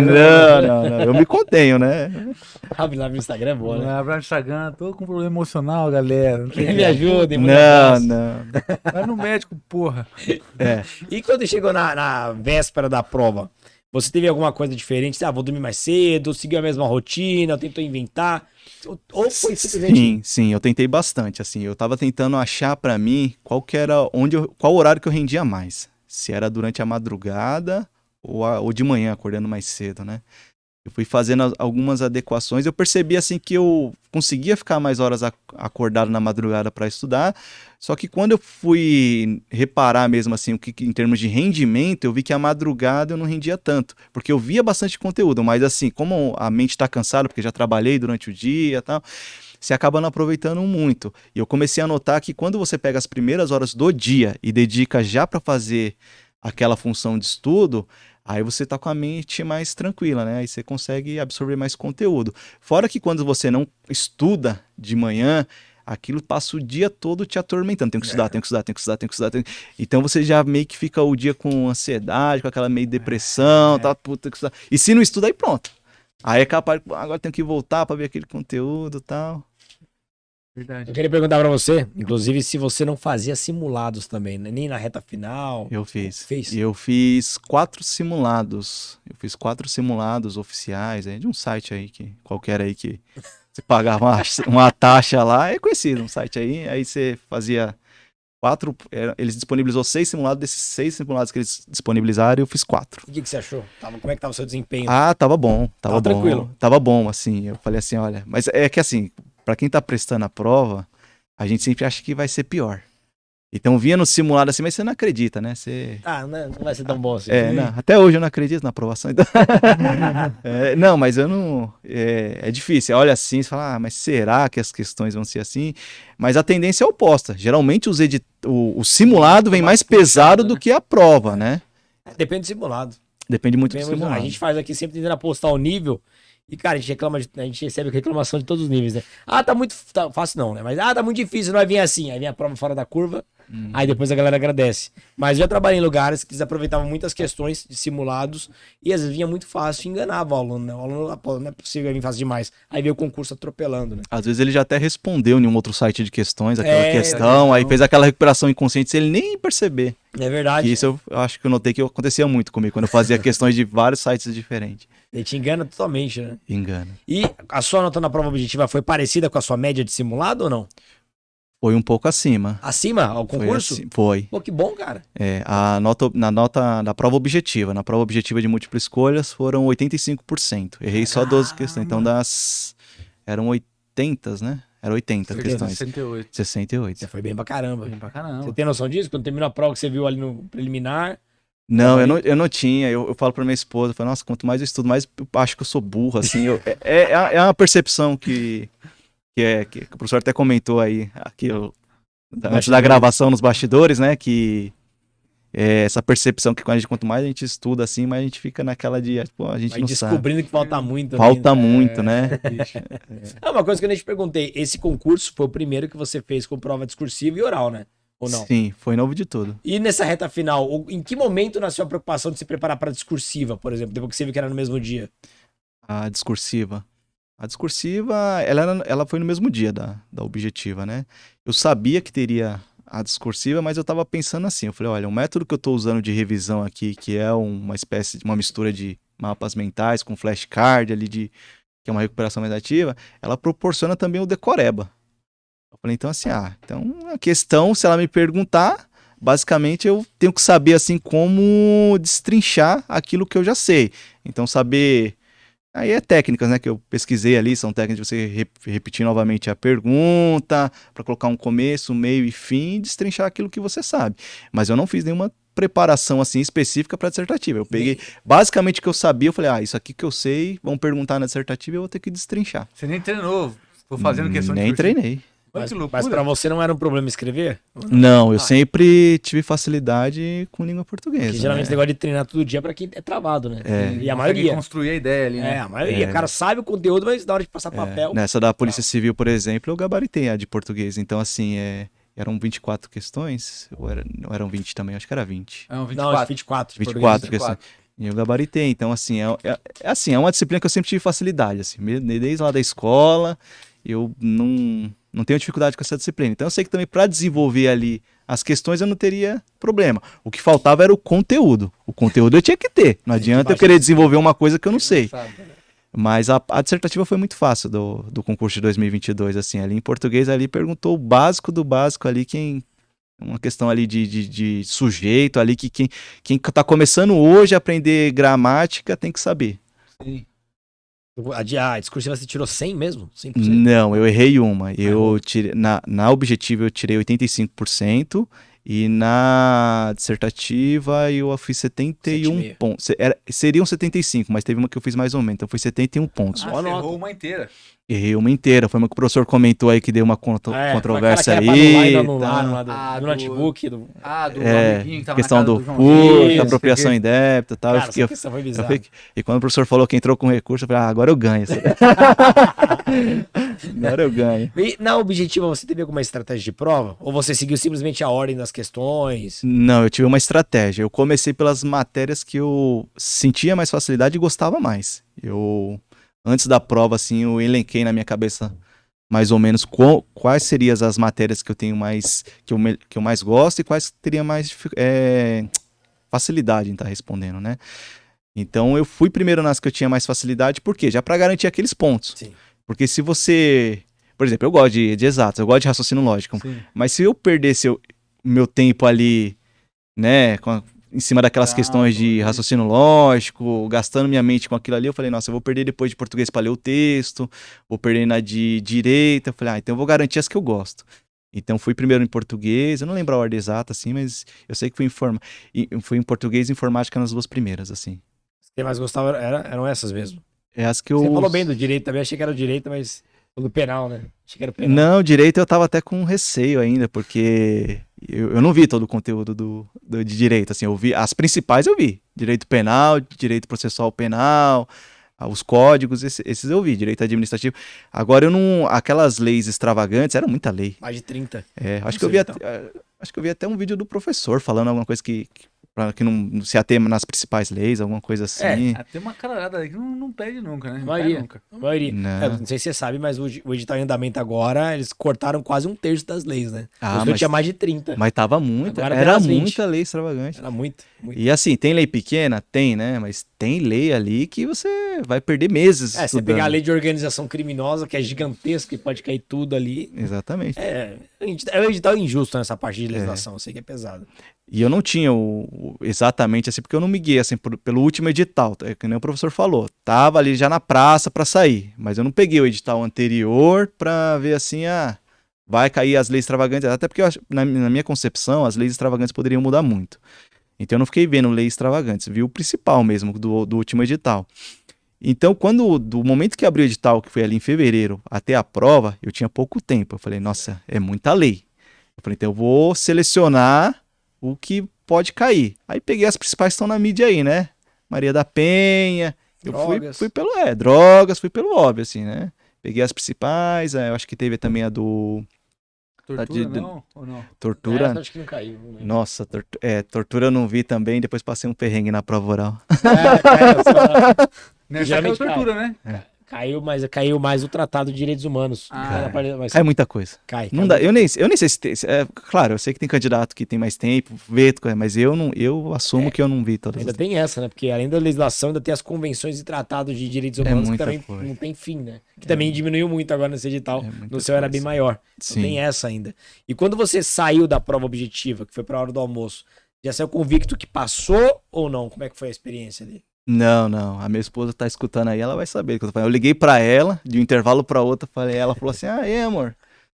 S2: Não, eu me contenho, né?
S1: Abre lá no Instagram é boa, né?
S3: Abre no Instagram, tô com problema emocional, galera.
S1: Me ajudem,
S2: não.
S3: Vai no médico, porra.
S1: E quando chegou na véspera da prova, você teve alguma coisa diferente? Vou dormir mais cedo, seguiu a mesma rotina, tentou inventar? Ou foi simplesmente...
S2: Sim, eu tentei bastante, assim. Eu tava tentando achar pra mim qual horário que eu rendia mais. Se era durante a madrugada ou de manhã, acordando mais cedo, né? Eu fui fazendo algumas adequações, eu percebi assim que eu conseguia ficar mais horas acordado na madrugada para estudar, só que quando eu fui reparar mesmo assim, em termos de rendimento, eu vi que a madrugada eu não rendia tanto, porque eu via bastante conteúdo, mas assim, como a mente está cansada, porque já trabalhei durante o dia e tal, você acaba não aproveitando muito. E eu comecei a notar que quando você pega as primeiras horas do dia e dedica já para fazer aquela função de estudo, aí você tá com a mente mais tranquila, né? Aí você consegue absorver mais conteúdo. Fora que quando você não estuda de manhã, aquilo passa o dia todo te atormentando. Tem que estudar, tem que estudar, tem que estudar, tem que estudar. Então você já meio que fica o dia com ansiedade, com aquela meio depressão, tá, puta, tem que estudar. E se não estuda, aí pronto. Aí é capaz, agora tem que voltar para ver aquele conteúdo e tal.
S3: Verdade.
S1: Eu queria perguntar pra você, inclusive, se você não fazia simulados também, né? Nem na reta final.
S2: Eu fiz.
S1: Fez?
S2: E eu fiz 4 simulados. Eu fiz 4 simulados oficiais, de um site aí, qualquer aí que você pagava uma taxa lá, é conhecido, um site aí você fazia 4, eles disponibilizou 6 simulados, desses 6 simulados que eles disponibilizaram, eu fiz 4.
S1: O que você achou? Como é que tava o seu desempenho?
S2: Ah, tava bom, tava bom.
S1: Tranquilo.
S2: Tava bom, assim, eu falei assim, olha, mas é que assim, pra quem tá prestando a prova, a gente sempre acha que vai ser pior. Então vinha no simulado assim, mas você não acredita, né? Você...
S1: Não vai ser tão bom assim.
S2: não, até hoje eu não acredito na aprovação. Então... não, mas eu não... É difícil. Olha assim, você fala, mas será que as questões vão ser assim? Mas a tendência é oposta. Geralmente o simulado vem mais pesado do que a prova, né?
S1: Depende do simulado.
S2: Depende muito do
S1: Depende
S2: simulado.
S1: A gente faz aqui sempre tentando apostar o nível. E, cara, a gente recebe reclamação de todos os níveis, né? Tá muito fácil não, né? Mas, tá muito difícil, não vai vir assim. Aí vem a prova fora da curva, aí depois a galera agradece. Mas eu já trabalhei em lugares que eles aproveitavam muitas questões de simulados e às vezes vinha muito fácil e enganava o aluno, né? O aluno, pô, não é possível vir fácil demais. Aí veio o concurso atropelando, né?
S2: Às vezes ele já até respondeu em um outro site de questões, aquela questão, aí fez aquela recuperação inconsciente sem ele nem perceber.
S1: É verdade.
S2: E isso eu acho que eu notei que acontecia muito comigo, quando eu fazia questões de vários sites diferentes.
S1: Ele te engana totalmente, né?
S2: Engana.
S1: E a sua nota na prova objetiva foi parecida com a sua média de simulado ou não?
S2: Foi um pouco acima.
S1: Acima ao concurso?
S2: Foi.
S1: Pô, que bom, cara.
S2: Na nota da prova objetiva. Na prova objetiva de múltipla escolhas foram 85%. Errei só 12 questões. Então eram 80, né? Eram 80 questões.
S3: 68.
S2: 68.
S1: Você foi bem pra caramba.
S3: Bem pra caramba.
S1: Você tem noção disso? Quando terminou a prova que você viu ali no preliminar...
S2: Não, eu não tinha. Eu falo pra minha esposa, eu falo, nossa, quanto mais eu estudo, mais eu acho que eu sou burro, assim. É uma percepção que o professor até comentou aí, antes da gravação nos bastidores, né, que essa percepção que quanto mais a gente estuda, assim, mais a gente fica naquela de, pô, a gente
S1: Vai
S2: não
S1: descobrindo
S2: sabe.
S1: que falta muito.
S2: Falta muito, né?
S1: Uma coisa que eu nem te perguntei, esse concurso foi o primeiro que você fez com prova discursiva e oral, né? Ou não?
S2: Sim, foi novo de tudo.
S1: E nessa reta final, em que momento nasceu a preocupação de se preparar para a discursiva, por exemplo, depois que você viu que era no mesmo dia?
S2: A discursiva, ela foi no mesmo dia da objetiva, né? Eu sabia que teria a discursiva, mas eu tava pensando assim, eu falei, olha, o método que eu tô usando de revisão aqui, que é uma espécie de uma mistura de mapas mentais com flashcard ali, que é uma recuperação meditativa, ela proporciona também o decoreba. Eu falei, então assim, então a questão, se ela me perguntar, basicamente eu tenho que saber assim como destrinchar aquilo que eu já sei. Então saber, aí é técnicas, né, que eu pesquisei ali, são técnicas de você repetir novamente a pergunta, para colocar um começo, meio e fim, e destrinchar aquilo que você sabe. Mas eu não fiz nenhuma preparação assim específica para dissertativa. Eu peguei basicamente o que eu sabia, eu falei, isso aqui que eu sei, vão perguntar na dissertativa, eu vou ter que destrinchar.
S3: Você nem treinou, tô fazendo questão
S2: nem treinei.
S1: Mas pra você não era um problema escrever?
S2: Não, eu sempre tive facilidade com língua portuguesa.
S1: Porque geralmente esse negócio de treinar todo dia é pra quem é travado, né? E a maioria.
S3: Construir a ideia ali, né?
S1: A maioria. O cara sabe o conteúdo, mas na hora de passar papel...
S2: Nessa da Polícia Civil, por exemplo, eu gabaritei a de português. Então, assim, eram 24 questões, ou eram 20 também, acho que era 20.
S3: Não,
S1: 24.
S2: 24 questões. E eu gabaritei. Então, assim, é uma disciplina que eu sempre tive facilidade, assim, desde lá da escola, eu não tenho dificuldade com essa disciplina. Então eu sei que também para desenvolver ali as questões eu não teria problema. O que faltava era o conteúdo. O conteúdo eu tinha que ter. Não adianta eu querer desenvolver uma coisa que eu não sei. Mas a dissertativa foi muito fácil do concurso de 2022. Assim, ali em português ali perguntou o básico do básico ali. Quem Uma questão ali de sujeito ali que quem tá começando hoje a aprender gramática tem que saber.
S3: Sim.
S1: A discursiva você tirou 100 mesmo? 100%?
S2: Não, eu errei uma. Eu tirei, na objetiva eu tirei 85% e na dissertativa eu fiz 71
S1: 7,5.
S2: pontos. Seriam 75, mas teve uma que eu fiz mais ou menos, então foi 71 pontos.
S3: Ah,
S1: Só
S3: você
S1: nota.
S3: errou uma inteira.
S2: Errei uma inteira, foi uma que o professor comentou aí que deu uma controvérsia
S1: foi aquela que era pra
S2: aí.
S1: anular,
S2: tá.
S1: lá do
S3: do-
S1: notebook. Do...
S3: Do
S2: É,
S3: amiguinho que tava
S2: questão
S3: na casa
S2: do
S3: João
S2: furto,
S3: Dias,
S2: apropriação
S3: não sei o quê.
S2: indébita e tal.
S1: Cara, essa questão foi bizarra.
S2: E quando o professor falou que entrou com recurso, eu falei, agora eu ganho. Agora eu ganho.
S1: E na objetiva, você teve alguma estratégia de prova? Ou você seguiu simplesmente a ordem das questões?
S2: Não, eu tive uma estratégia. Eu comecei pelas matérias que eu sentia mais facilidade e gostava mais. Antes da prova, assim, eu elenquei na minha cabeça mais ou menos quais seriam as matérias que eu tenho mais, que eu mais gosto e quais teria mais facilidade em estar respondendo, né? Então eu fui primeiro nas que eu tinha mais facilidade, por quê? Já para garantir aqueles pontos.
S1: Sim.
S2: Porque se você... Por exemplo, eu gosto de exatos, eu gosto de raciocínio lógico.
S3: Sim.
S2: Mas se eu perdesse o meu tempo ali, né, em cima daquelas questões de raciocínio lógico, gastando minha mente com aquilo ali, eu falei, nossa, eu vou perder depois de português para ler o texto, vou perder na de direita. Eu falei, então eu vou garantir as que eu gosto. Então fui primeiro em português, eu não lembro a ordem exata, assim, mas eu sei que fui em português e informática nas duas primeiras, assim.
S1: Quem mais gostava eram essas mesmo.
S2: É as que eu...
S1: Você falou bem do direito também, achei que era o direito, mas do penal, né? Achei que era o penal.
S2: Não, direito eu tava até com receio ainda, porque eu não vi todo o conteúdo de direito, assim, eu vi, as principais eu vi, direito penal, direito processual penal, os códigos, esses eu vi, direito administrativo. Agora eu não, aquelas leis extravagantes, era muita lei.
S1: Mais de 30.
S2: Acho que
S1: sei,
S2: eu vi
S1: então.
S2: acho que eu vi até um vídeo do professor falando alguma coisa para que não se ater nas principais leis, alguma coisa assim.
S3: Tem uma caralhada aí que não perde nunca, né?
S1: A
S3: Não
S1: maioria.
S3: perde nunca.
S1: A maioria.
S2: Não.
S1: Não sei se você sabe, mas o edital em andamento agora, eles cortaram quase 1/3 das leis, né?
S2: Ah,
S1: Eu tinha mais de 30.
S2: Mas tava muita,
S1: Agora tem
S2: era
S1: umas 20.
S2: muita lei extravagante.
S1: Era muito, muito.
S2: E assim, tem lei pequena? Tem, né? Mas tem lei ali que você vai perder meses
S1: Você
S2: estudando.
S1: pegar a lei de organização criminosa, que é gigantesca e pode cair tudo ali.
S2: Exatamente.
S1: É um edital injusto nessa parte de legislação, eu sei que é pesado.
S2: E eu não tinha exatamente assim, porque eu não me guiei assim, pelo último edital, é que nem o professor falou. Tava ali já na praça para sair, mas eu não peguei o edital anterior para ver assim, vai cair as leis extravagantes. Até porque na minha concepção, as leis extravagantes poderiam mudar muito. Então eu não fiquei vendo leis extravagantes, vi o principal mesmo do último edital. Então, do momento que abri o edital, que foi ali em fevereiro, até a prova, eu tinha pouco tempo. Eu falei, nossa, é muita lei. Eu falei, então eu vou selecionar o que pode cair. Aí peguei as principais que estão na mídia aí, né? Maria da Penha. Eu fui pelo drogas, fui pelo óbvio, assim, né? Peguei as principais, eu acho que teve também a do...
S3: Tortura não? Ou não?
S2: Tortura.
S1: Acho que não caiu. Não lembro.
S2: Nossa, tortura eu não vi também, depois passei um perrengue na prova oral.
S1: Caiu só.
S3: Nessa
S1: Geralmente
S3: caiu tortura, né?
S1: Caiu mais o Tratado de Direitos Humanos. Mas
S2: Cai muita coisa.
S1: cai.
S2: Não dá, eu nem sei se tem. Claro, eu sei que tem candidato que tem mais tempo, vê, mas eu assumo que eu não vi todas.
S1: Ainda tem essa, né? Porque além da legislação, ainda tem as convenções e tratados de direitos humanos que
S2: muita
S1: também
S2: coisa.
S1: não tem fim, né? Que também diminuiu muito agora nesse edital.
S2: muita
S1: No seu era
S2: coisa.
S1: bem maior. Então
S2: Sim.
S1: tem essa ainda. E quando você saiu da prova objetiva, que foi pra hora do almoço, já saiu convicto que passou ou não? Como é que foi a experiência ali?
S2: Não. A minha esposa tá escutando aí, ela vai saber o que eu tô falando. Eu liguei pra ela, de um intervalo pra outro, ela falou assim: amor,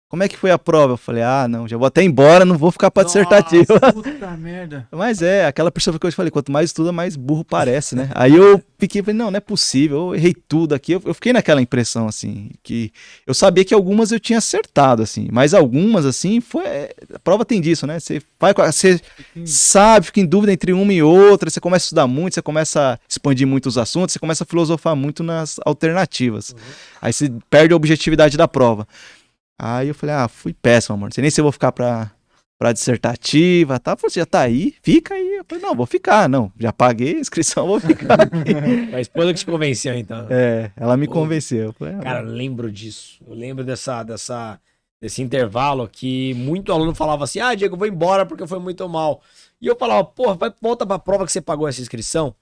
S2: como é que foi a prova? Eu falei, não, já vou até embora, não vou ficar pra dissertativa.
S3: Nossa, puta merda.
S2: Mas aquela pessoa que eu te falei, quanto mais estuda, mais burro parece, né? Aí eu falei, não é possível, eu errei tudo aqui. Eu fiquei naquela impressão, assim, que eu sabia que algumas eu tinha acertado, assim, mas algumas, assim, a prova tem disso, né? Você sabe, fica em dúvida entre uma e outra, você começa a estudar muito, você começa a expandir muito os assuntos, você começa a filosofar muito nas alternativas. Aí você perde a objetividade da prova. Aí eu falei, fui péssimo, amor. Não sei nem se eu vou ficar pra dissertativa, tá? Você já tá aí? Fica aí. Eu falei, não, vou ficar, não. Já paguei a inscrição, vou ficar.
S1: A esposa que te convenceu, então.
S2: Ela me convenceu. Eu falei,
S1: Cara, eu lembro disso. Eu lembro desse intervalo que muito aluno falava assim, Diego, eu vou embora porque foi muito mal. E eu falava, porra, volta pra prova que você pagou essa inscrição.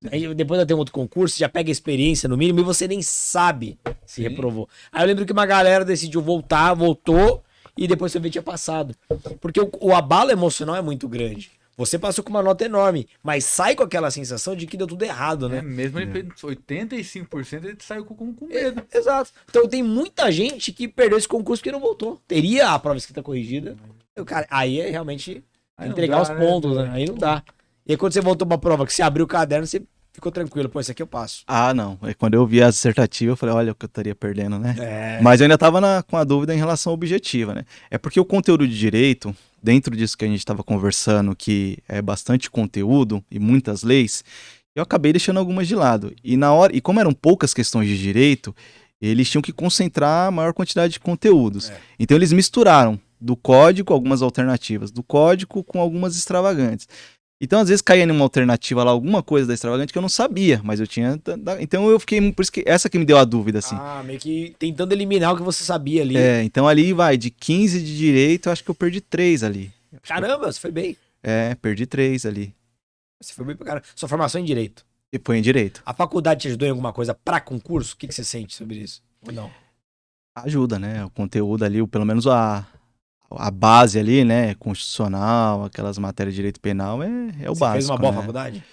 S1: Aí depois vai ter um outro concurso, já pega a experiência no mínimo e você nem sabe se reprovou. Aí eu lembro que uma galera decidiu voltou e depois você vê que tinha passado. Porque o abalo emocional é muito grande. Você passou com uma nota enorme, mas sai com aquela sensação de que deu tudo errado, né?
S3: Mesmo ele fez 85%, ele saiu com medo.
S1: Exato. Então tem muita gente que perdeu esse concurso porque não voltou. Teria a prova escrita corrigida. Cara, aí é realmente
S3: Aí
S1: entregar
S3: não
S1: os
S3: dá,
S1: pontos,
S3: né?
S1: né? Aí não dá. E aí quando você voltou pra prova, que você abriu o caderno, você ficou tranquilo. Pô, isso aqui eu passo.
S2: Ah, não. Aí quando eu vi a dissertativa, eu falei, olha o que eu estaria perdendo, né?
S1: É.
S2: Mas eu ainda estava com a dúvida em relação à objetiva, né? É porque o conteúdo de direito, dentro disso que a gente estava conversando, que é bastante conteúdo e muitas leis, eu acabei deixando algumas de lado. E como eram poucas questões de direito, eles tinham que concentrar a maior quantidade de conteúdos. Então eles misturaram do código algumas alternativas, do código com algumas extravagantes. Então, às vezes, caía numa alternativa lá, alguma coisa da extravagante que eu não sabia, mas eu tinha. Então eu fiquei. Por isso que essa que me deu a dúvida, assim.
S1: Ah, meio que tentando eliminar o que você sabia ali.
S2: Então ali vai, de 15 de direito, eu acho que eu perdi 3 ali.
S1: Caramba, você foi bem.
S2: Perdi 3 ali.
S1: Você foi bem pra caramba. Sua formação é em direito.
S2: E põe em direito.
S1: A faculdade te ajudou em alguma coisa pra concurso? O que você sente sobre isso? Ou não?
S2: Ajuda, né? O conteúdo ali, pelo menos a base ali, né? Constitucional, aquelas matérias de direito penal, é o
S1: Você
S2: básico.
S1: fez uma boa
S2: né?
S1: faculdade?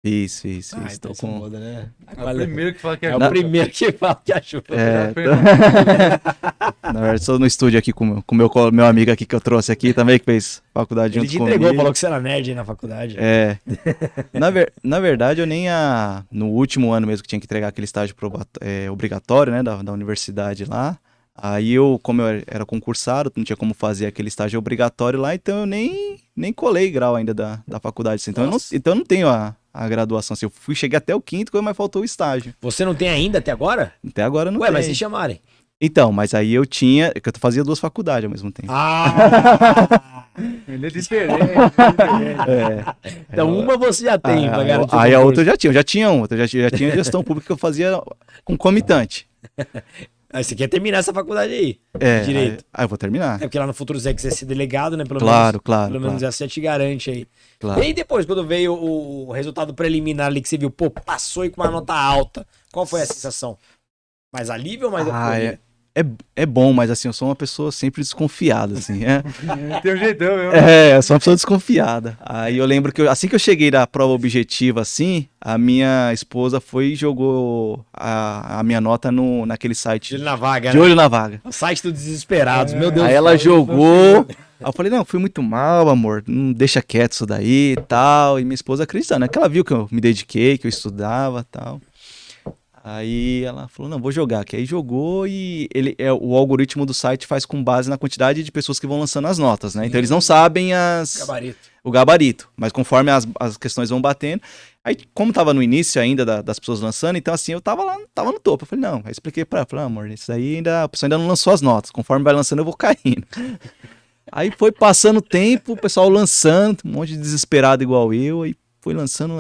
S2: Isso.
S1: Então
S2: Tô
S1: isso
S2: com...
S1: muda, né?
S3: É o primeiro que fala que
S1: É o primeiro que fala que ajuda.
S2: Na verdade, estou no estúdio aqui com o meu amigo aqui que eu trouxe aqui também, que fez faculdade
S1: Ele
S2: junto
S1: te
S2: comigo.
S1: entregou, falou que você era nerd aí na faculdade.
S2: Na verdade, eu nem no último ano mesmo que tinha que entregar aquele estágio obrigatório, né, da universidade lá. Aí como eu era concursado, não tinha como fazer aquele estágio obrigatório lá, então eu nem colei grau ainda da faculdade. Assim. Então eu não tenho a graduação. Assim, cheguei até o 5º, mas faltou o estágio.
S1: Você não tem ainda até agora?
S2: Até agora não
S1: Ué,
S2: tem.
S1: mas se chamarem.
S2: Então, mas aí eu tinha, que eu fazia 2 faculdades ao mesmo tempo.
S3: Ele é diferente.
S1: Então uma você já tem pra garantir o
S2: Aí a
S1: concurso.
S2: outra eu já tinha outra, eu já tinha gestão pública que eu fazia concomitante.
S1: Aí você quer terminar essa faculdade aí, direito.
S2: Aí eu vou terminar.
S1: É porque lá no futuro você quiser ser delegado, né? Pelo
S2: Claro.
S1: menos essa já te garante aí.
S2: Claro.
S1: E aí depois, quando veio o resultado preliminar ali que você viu, pô, passou e com uma nota alta, qual foi a sensação? Mais alívio ou mais euforia?
S2: É bom, mas assim, eu sou uma pessoa sempre desconfiada, assim.
S3: Tem um jeitão mesmo.
S2: Eu sou uma pessoa desconfiada. Aí eu lembro que assim que eu cheguei da prova objetiva, assim, a minha esposa foi e jogou a minha nota naquele site.
S1: De olho na vaga,
S2: De
S1: né?
S2: olho na vaga.
S1: O site dos desesperados, meu Deus.
S2: Aí ela jogou. Aí eu falei, não, fui muito mal, amor. Não deixa quieto isso daí e tal. E minha esposa acreditando, né? Que ela viu que eu me dediquei, que eu estudava e tal. Aí ela falou, não, vou jogar. Que aí jogou e o algoritmo do site faz com base na quantidade de pessoas que vão lançando as notas, né? Então eles não sabem o gabarito. Mas conforme as questões vão batendo. Aí, como tava no início ainda das pessoas lançando, então assim, eu tava no topo. Eu falei, não, aí expliquei pra ela, falei, amor, isso aí a pessoa ainda não lançou as notas. Conforme vai lançando, eu vou caindo. Aí foi passando o tempo, o pessoal lançando, um monte de desesperado igual eu, aí foi lançando,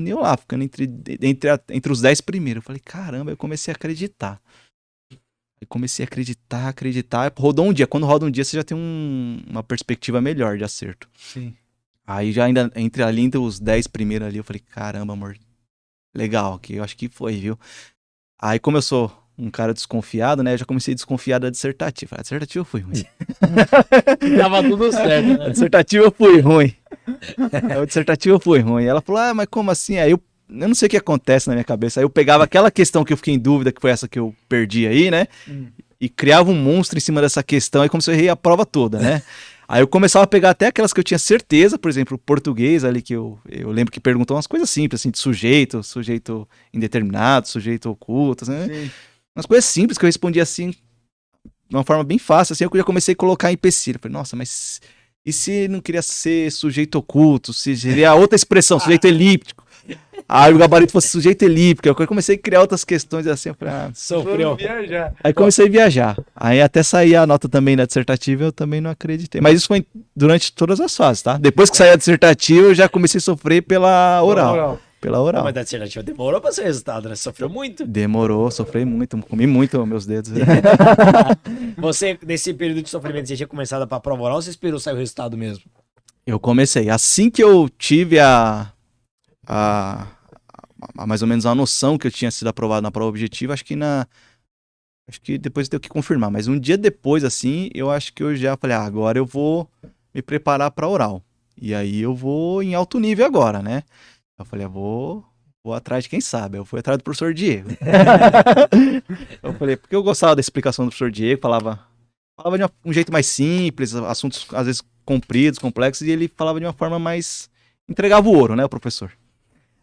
S2: e eu lá, ficando entre os 10 primeiros. Eu falei, caramba, eu comecei a acreditar. Aí comecei a acreditar, rodou um dia. Quando roda um dia, você já tem uma perspectiva melhor de acerto.
S3: Sim.
S2: Aí já ainda, entre os 10 primeiros ali, eu falei, caramba, amor, legal, que eu acho que foi, viu? Aí como eu sou um cara desconfiado, né, eu já comecei a desconfiar da dissertativa. A dissertativa eu fui ruim.
S1: Tava tudo certo, né?
S2: A dissertativa eu fui ruim. Ela falou, mas como assim? Aí eu não sei o que acontece na minha cabeça. Aí eu pegava aquela questão que eu fiquei em dúvida, que foi essa que eu perdi aí, né? E criava um monstro em cima dessa questão, aí como se eu errei a prova toda, né? Aí eu começava a pegar até aquelas que eu tinha certeza, por exemplo, o português ali, que eu lembro que perguntou umas coisas simples, assim, de sujeito indeterminado, sujeito oculto, né? Sim. Umas coisas simples que eu respondia assim, de uma forma bem fácil, assim, eu já comecei a colocar empecilho. Eu falei, nossa, mas e se não queria ser sujeito oculto, se seria outra expressão, sujeito elíptico? Aí o gabarito fosse sujeito elíptico. Eu comecei a criar outras questões assim, eu falei,
S1: sofreu.
S2: Aí comecei a viajar. Aí até sair a nota também da dissertativa, eu também não acreditei. Mas isso foi durante todas as fases, tá? Depois que saí a dissertativa, eu já comecei a sofrer pela oral. Pela oral.
S1: Mas da dissertativa demorou pra ser resultado, né? Você sofreu muito.
S2: Demorou, sofri muito, comi muito meus dedos.
S1: Você, nesse período de sofrimento, você tinha começado pra prova oral ou você esperou sair o resultado mesmo?
S2: Eu comecei. Assim que eu tive mais ou menos a noção que eu tinha sido aprovado na prova objetiva, acho que Acho que depois eu tenho que confirmar, mas um dia depois, assim, eu acho que eu já falei, agora eu vou me preparar para oral. E aí eu vou em alto nível agora, né? Eu falei, vou atrás de quem sabe. Eu fui atrás do professor Diego. Eu falei, porque eu gostava da explicação do professor Diego, falava de um jeito mais simples, assuntos às vezes compridos, complexos, e ele falava de uma forma mais... entregava o ouro, né, o professor.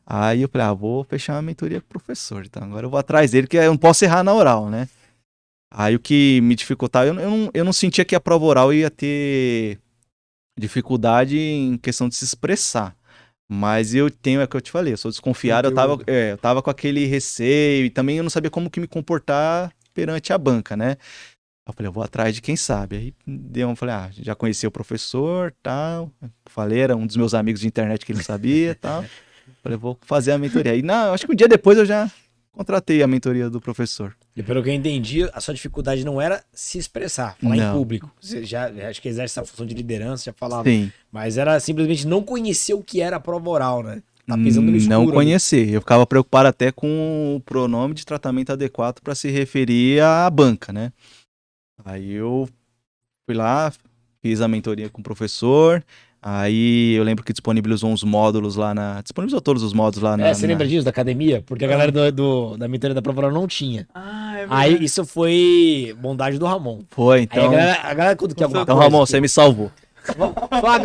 S2: Aí eu falei, vou fechar uma mentoria com o professor, então agora eu vou atrás dele, que eu não posso errar na oral, né? Aí o que me dificultava, eu não sentia que a prova oral ia ter dificuldade em questão de se expressar. Mas eu tenho, é o que eu te falei, eu sou desconfiado, eu tava com aquele receio e também eu não sabia como que me comportar perante a banca, né? Eu falei, eu vou atrás de quem sabe. Aí eu falei, já conheci o professor, tal. Falei, era um dos meus amigos de internet que ele sabia, tal. Falei, vou fazer a mentoria. E acho que um dia depois eu já contratei a mentoria do professor.
S1: E pelo que eu entendi, a sua dificuldade não era se expressar, falar em público. Você já acho que exerce essa função de liderança, já falava.
S2: Sim.
S1: Mas era simplesmente não conhecer o que era a prova oral, né? Tá pisando no escuro.
S2: Não conhecer. Eu ficava preocupado até com o pronome de tratamento adequado para se referir à banca, né? Aí eu fui lá, fiz a mentoria com o professor. Aí eu lembro que disponibilizou uns módulos lá disponibilizou todos os módulos lá na...
S1: Você lembra disso, da academia? Porque a galera da mentoria da prova oral não tinha.
S3: É verdade.
S1: Aí isso foi bondade do Ramon.
S2: Foi,
S1: Aí
S2: então...
S1: a galera quando quer alguma
S2: Então,
S1: coisa...
S2: Ramon, você me salvou.
S1: A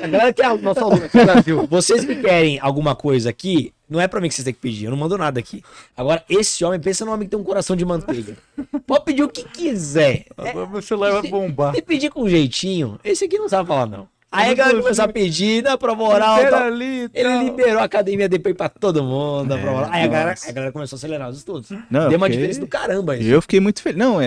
S1: galera que é o nosso aluno aqui no Brasil. Vocês que querem alguma coisa aqui, não é pra mim que vocês têm que pedir, eu não mando nada aqui. Agora, esse homem, pensa num homem que tem um coração de manteiga. Pode pedir o que quiser.
S3: Meu celular vai bombar.
S1: Se pedir com jeitinho, esse aqui não sabe falar não. Aí a galera começou a pedir na prova oral. Ele liberou a academia depois pra todo mundo. Aí a galera começou a acelerar os estudos. Deu uma diferença do caramba isso.
S2: Eu fiquei muito feliz. Não,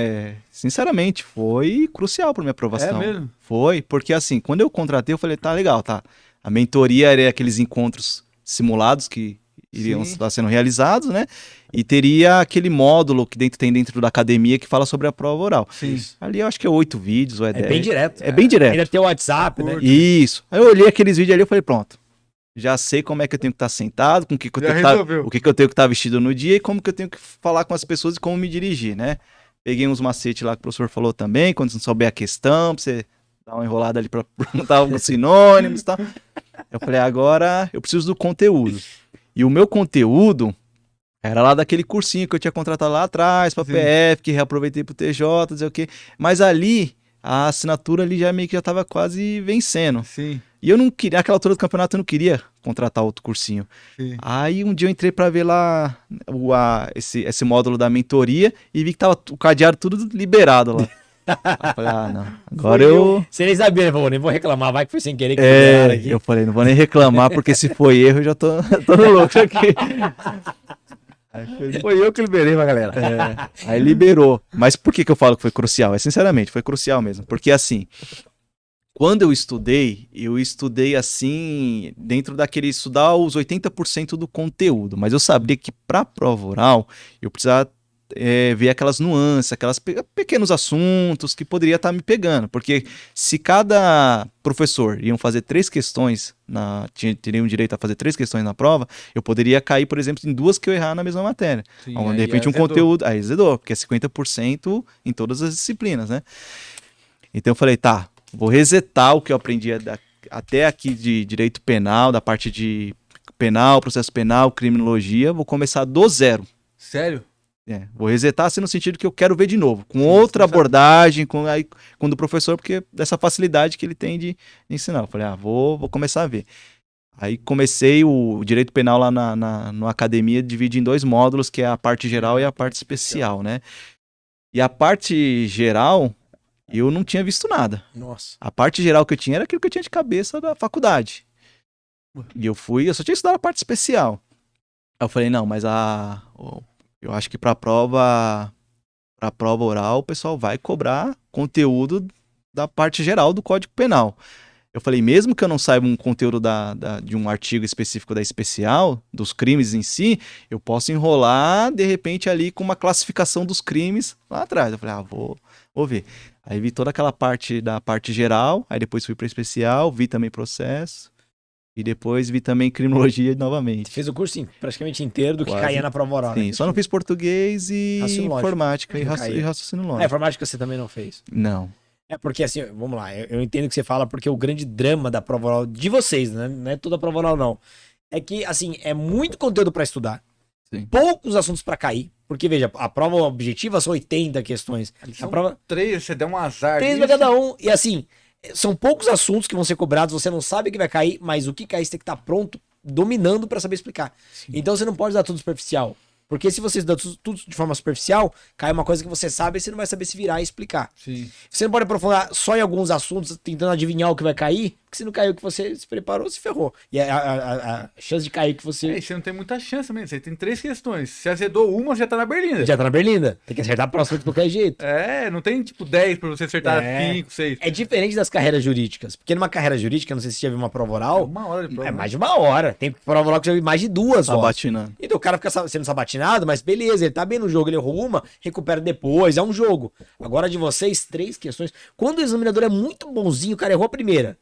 S2: sinceramente, foi crucial pra minha aprovação.
S3: É mesmo?
S2: Foi, porque assim, quando eu contratei, eu falei, tá legal, tá. A mentoria era aqueles encontros simulados que iriam estar sendo realizados, né? E teria aquele módulo que tem dentro da academia que fala sobre a prova oral.
S3: Sim.
S2: Ali eu acho que é 8 vídeos ou é 10.
S1: Bem direto.
S2: É bem direto.
S1: Ainda tem o WhatsApp, né?
S2: Isso. Aí eu olhei aqueles vídeos ali e falei, pronto. Já sei como é que eu tenho que estar sentado, com o que eu tenho que estar vestido no dia e como que eu tenho que falar com as pessoas e como me dirigir, né? Peguei uns macetes lá que o professor falou também, quando você não souber a questão, pra você dar uma enrolada ali pra perguntar alguns sinônimos e tal. Eu falei, agora eu preciso do conteúdo. E o meu conteúdo era lá daquele cursinho que eu tinha contratado lá atrás, pra PF, que reaproveitei pro TJ, dizer o quê. Mas ali, a assinatura ali já meio que já tava quase vencendo.
S3: Sim.
S2: E eu não queria, naquela altura do campeonato, eu não queria contratar outro cursinho.
S3: Sim.
S2: Aí um dia eu entrei pra ver lá esse módulo da mentoria e vi que tava o cadeado tudo liberado lá. Eu falei, não. Agora
S1: Você nem sabia, né? Nem vou reclamar, vai que foi sem querer que liberaram aqui.
S2: Eu falei, não vou nem reclamar, porque se foi erro, eu já tô no louco aqui.
S3: Foi eu que liberei pra galera.
S2: Aí liberou. Mas por que eu falo que foi crucial? Sinceramente, foi crucial mesmo. Porque assim, quando eu estudei assim, dentro daquele estudar os 80% do conteúdo. Mas eu sabia que pra prova oral, eu precisava ver aquelas nuances, aquelas pequenos assuntos que poderia estar me pegando, porque se cada professor iam fazer 3 questões, teriam direito a fazer 3 questões na prova, eu poderia cair, por exemplo, em 2 que eu errar na mesma matéria.
S3: Sim,
S2: de repente um conteúdo, aí azedou, porque é 50% em todas as disciplinas, né? Então eu falei, tá, vou resetar o que eu aprendi até aqui de direito penal, da parte de penal, processo penal, criminologia, vou começar do zero.
S3: Sério?
S2: Vou resetar assim no sentido que eu quero ver de novo, com outra abordagem, com do professor, porque dessa facilidade que ele tem de ensinar. Eu falei, vou começar a ver. Aí comecei o direito penal lá na academia, divide em 2 módulos, que é a parte geral e a parte especial, né? E a parte geral, eu não tinha visto nada.
S1: Nossa.
S2: A parte geral que eu tinha era aquilo que eu tinha de cabeça da faculdade. E eu só tinha estudado a parte especial. Aí eu falei, não, mas eu acho que para prova oral, o pessoal vai cobrar conteúdo da parte geral do Código Penal. Eu falei, mesmo que eu não saiba um conteúdo de um artigo específico da especial, dos crimes em si, eu posso enrolar, de repente, ali com uma classificação dos crimes lá atrás. Eu falei, vou ver. Aí vi toda aquela parte da parte geral, aí depois fui para especial, vi também processo. E depois vi também criminologia novamente.
S1: Fez o curso praticamente inteiro do que
S2: Quase.
S1: caía na prova oral,
S2: Sim,
S1: né?
S2: só não fiz português e
S1: Raciocínio lógico.
S2: informática e
S1: Não caía.
S2: raciocínio
S1: A
S2: lógico.
S1: informática você também não fez.
S2: Não.
S1: É porque assim, vamos lá, eu entendo o que você fala, porque o grande drama da prova oral de vocês, né? Não é toda a prova oral, não. É que, assim, é muito conteúdo pra estudar,
S2: Sim.
S1: poucos assuntos pra cair, porque, veja, a prova objetiva são 80 questões. A
S3: São
S1: prova
S3: 3, você der um azar.
S1: 3 pra cada um, e assim, são poucos assuntos que vão ser cobrados, você não sabe o que vai cair, mas o que cair você tem que estar pronto, dominando pra saber explicar. Então você não pode dar tudo superficial. Porque se você dá tudo de forma superficial, cai uma coisa que você sabe e você não vai saber se virar e explicar.
S3: Sim.
S1: Você não pode aprofundar só em alguns assuntos, tentando adivinhar o que vai cair, porque se não caiu o que você se preparou, se ferrou. E a chance de cair que você
S3: É, e você não tem muita chance mesmo. Você tem 3 questões. Se azedou uma, você já tá na berlinda.
S1: já tá na berlinda. Tem que acertar a próxima de qualquer jeito.
S3: É, não tem tipo 10 pra você acertar
S1: É.
S3: 5, 6.
S1: É diferente das carreiras jurídicas. Porque numa carreira jurídica, não sei se você já viu uma prova oral,
S3: Uma hora de prova.
S1: é mais de uma hora. Tem prova oral que eu já vi mais de 2 horas.
S2: Sabatinando.
S1: Então o cara fica sendo sabatinado, mas beleza, ele tá bem no jogo, ele errou uma, recupera depois, é um jogo. Agora de vocês, 3 questões. Quando o examinador é muito bonzinho, o cara errou a primeira,